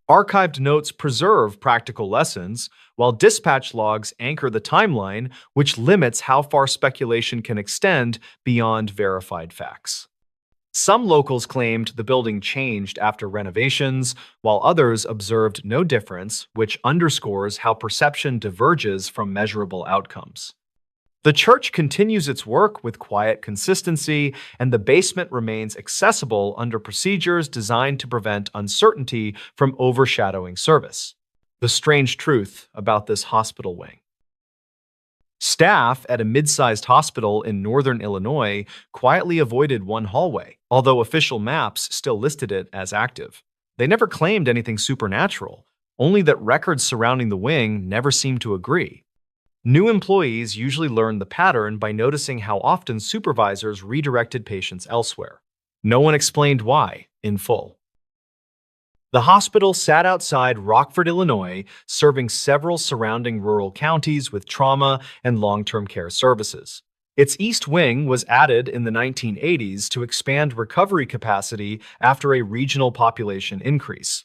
Archived notes preserve practical lessons, while dispatch logs anchor the timeline, which limits how far speculation can extend beyond verified facts. Some locals claimed the building changed after renovations, while others observed no difference, which underscores how perception diverges from measurable outcomes. The church continues its work with quiet consistency, and the basement remains accessible under procedures designed to prevent uncertainty from overshadowing service. The strange truth about this hospital wing. Staff at a mid-sized hospital in northern Illinois quietly avoided one hallway, although official maps still listed it as active. They never claimed anything supernatural, only that records surrounding the wing never seemed to agree. New employees usually learned the pattern by noticing how often supervisors redirected patients elsewhere. No one explained why in full. The hospital sat outside Rockford, Illinois, serving several surrounding rural counties with trauma and long-term care services. Its East Wing was added in the 1980s to expand recovery capacity after a regional population increase.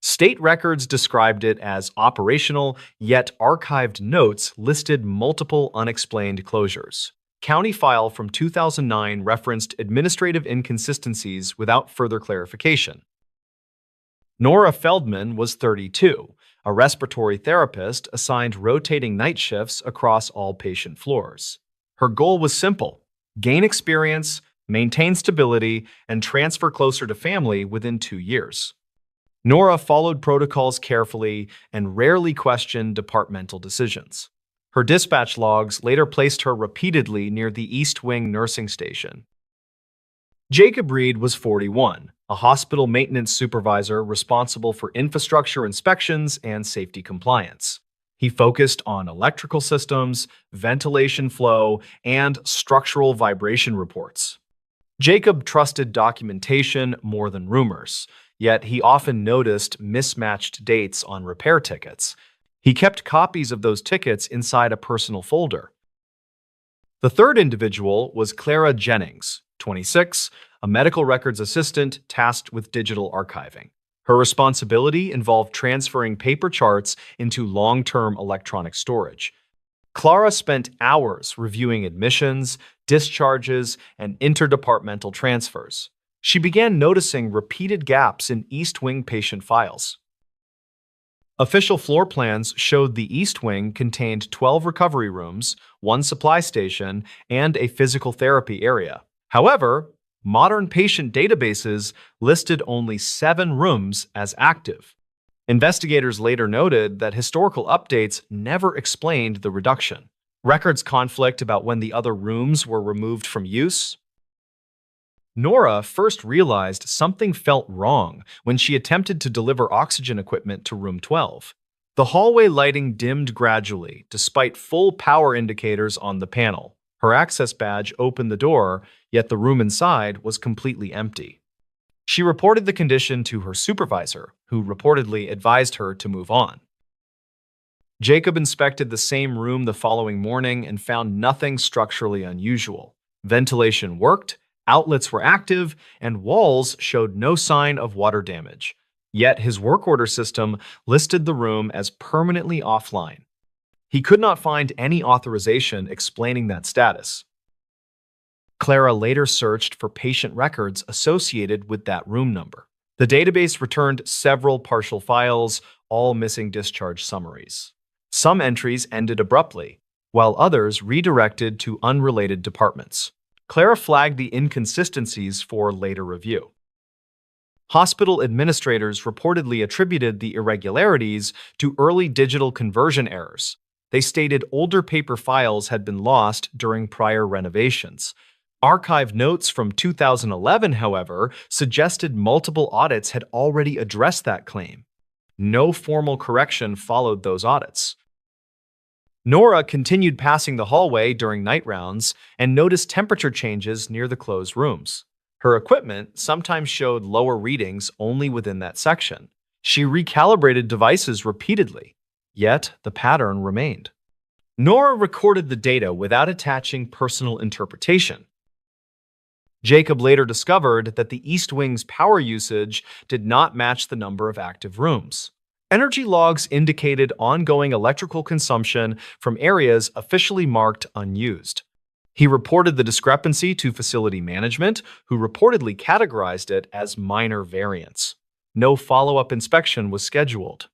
State records described it as operational, yet archived notes listed multiple unexplained closures. County file from 2009 referenced administrative inconsistencies without further clarification. Nora Feldman was 32, a respiratory therapist assigned rotating night shifts across all patient floors. Her goal was simple: gain experience, maintain stability, and transfer closer to family within 2 years. Nora followed protocols carefully and rarely questioned departmental decisions. Her dispatch logs later placed her repeatedly near the East Wing nursing station. Jacob Reed was 41, a hospital maintenance supervisor responsible for infrastructure inspections and safety compliance. He focused on electrical systems, ventilation flow, and structural vibration reports. Jacob trusted documentation more than rumors. yet he often noticed mismatched dates on repair tickets. He kept copies of those tickets inside a personal folder. The third individual was Clara Jennings, 26, a medical records assistant tasked with digital archiving. Her responsibility involved transferring paper charts into long-term electronic storage. Clara spent hours reviewing admissions, discharges, and interdepartmental transfers. She began noticing repeated gaps in East Wing patient files. Official floor plans showed the East Wing contained 12 recovery rooms, one supply station, and a physical therapy area. However, modern patient databases listed only 7 rooms as active. Investigators later noted that historical updates never explained the reduction. Records conflict about when the other rooms were removed from use. Nora first realized something felt wrong when she attempted to deliver oxygen equipment to room 12. The hallway lighting dimmed gradually, despite full power indicators on the panel. Her access badge opened the door, yet the room inside was completely empty. She reported the condition to her supervisor, who reportedly advised her to move on. Jacob inspected the same room the following morning and found nothing structurally unusual. Ventilation worked, outlets were active, and walls showed no sign of water damage. Yet his work order system listed the room as permanently offline. He could not find any authorization explaining that status. Clara later searched for patient records associated with that room number. The database returned several partial files, all missing discharge summaries. Some entries ended abruptly, while others redirected to unrelated departments. Clara flagged the inconsistencies for later review. Hospital administrators reportedly attributed the irregularities to early digital conversion errors. They stated older paper files had been lost during prior renovations. Archive notes from 2011, however, suggested multiple audits had already addressed that claim. No formal correction followed those audits. Nora continued passing the hallway during night rounds and noticed temperature changes near the closed rooms. Her equipment sometimes showed lower readings only within that section. She recalibrated devices repeatedly, yet the pattern remained. Nora recorded the data without attaching personal interpretation. Jacob later discovered that the East Wing's power usage did not match the number of active rooms. Energy logs indicated ongoing electrical consumption from areas officially marked unused. He reported the discrepancy to facility management, who reportedly categorized it as minor variance. No follow-up inspection was scheduled.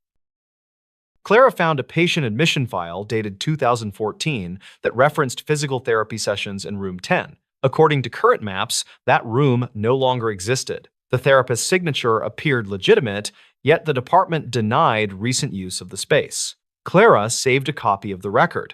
Clara found a patient admission file dated 2014 that referenced physical therapy sessions in room 10. According to current maps, that room no longer existed. The therapist's signature appeared legitimate, yet the department denied recent use of the space. Clara saved a copy of the record.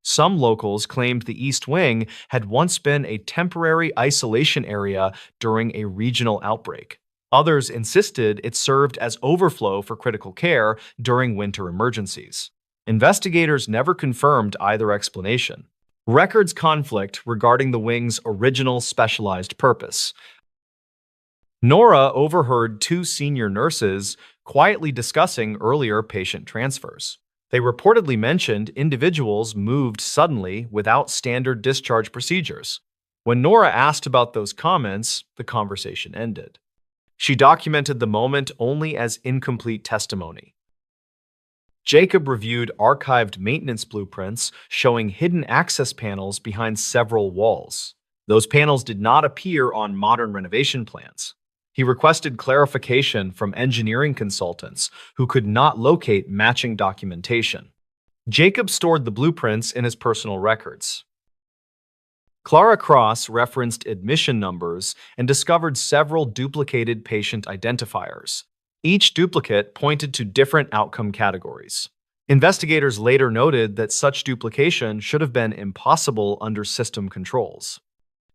Some locals claimed the East Wing had once been a temporary isolation area during a regional outbreak. Others insisted it served as overflow for critical care during winter emergencies. Investigators never confirmed either explanation. Records conflict regarding the wing's original specialized purpose. Nora overheard 2 senior nurses quietly discussing earlier patient transfers. They reportedly mentioned individuals moved suddenly without standard discharge procedures. When Nora asked about those comments, the conversation ended. She documented the moment only as incomplete testimony. Jacob reviewed archived maintenance blueprints showing hidden access panels behind several walls. Those panels did not appear on modern renovation plans. He requested clarification from engineering consultants who could not locate matching documentation. Jacob stored the blueprints in his personal records. Clara Cross referenced admission numbers and discovered several duplicated patient identifiers. Each duplicate pointed to different outcome categories. Investigators later noted that such duplication should have been impossible under system controls.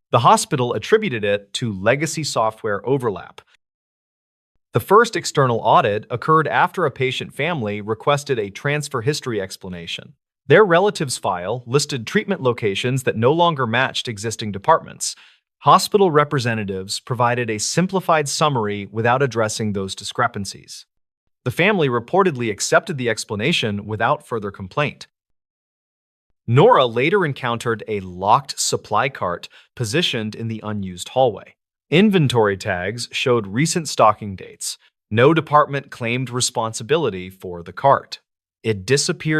The hospital attributed it to legacy software overlap. The first external audit occurred after a patient family requested a transfer history explanation. Their relatives' file listed treatment locations that no longer matched existing departments. Hospital representatives provided a simplified summary without addressing those discrepancies. The family reportedly accepted the explanation without further complaint. Nora later encountered a locked supply cart positioned in the unused hallway. Inventory tags showed recent stocking dates. No department claimed responsibility for the cart. It disappeared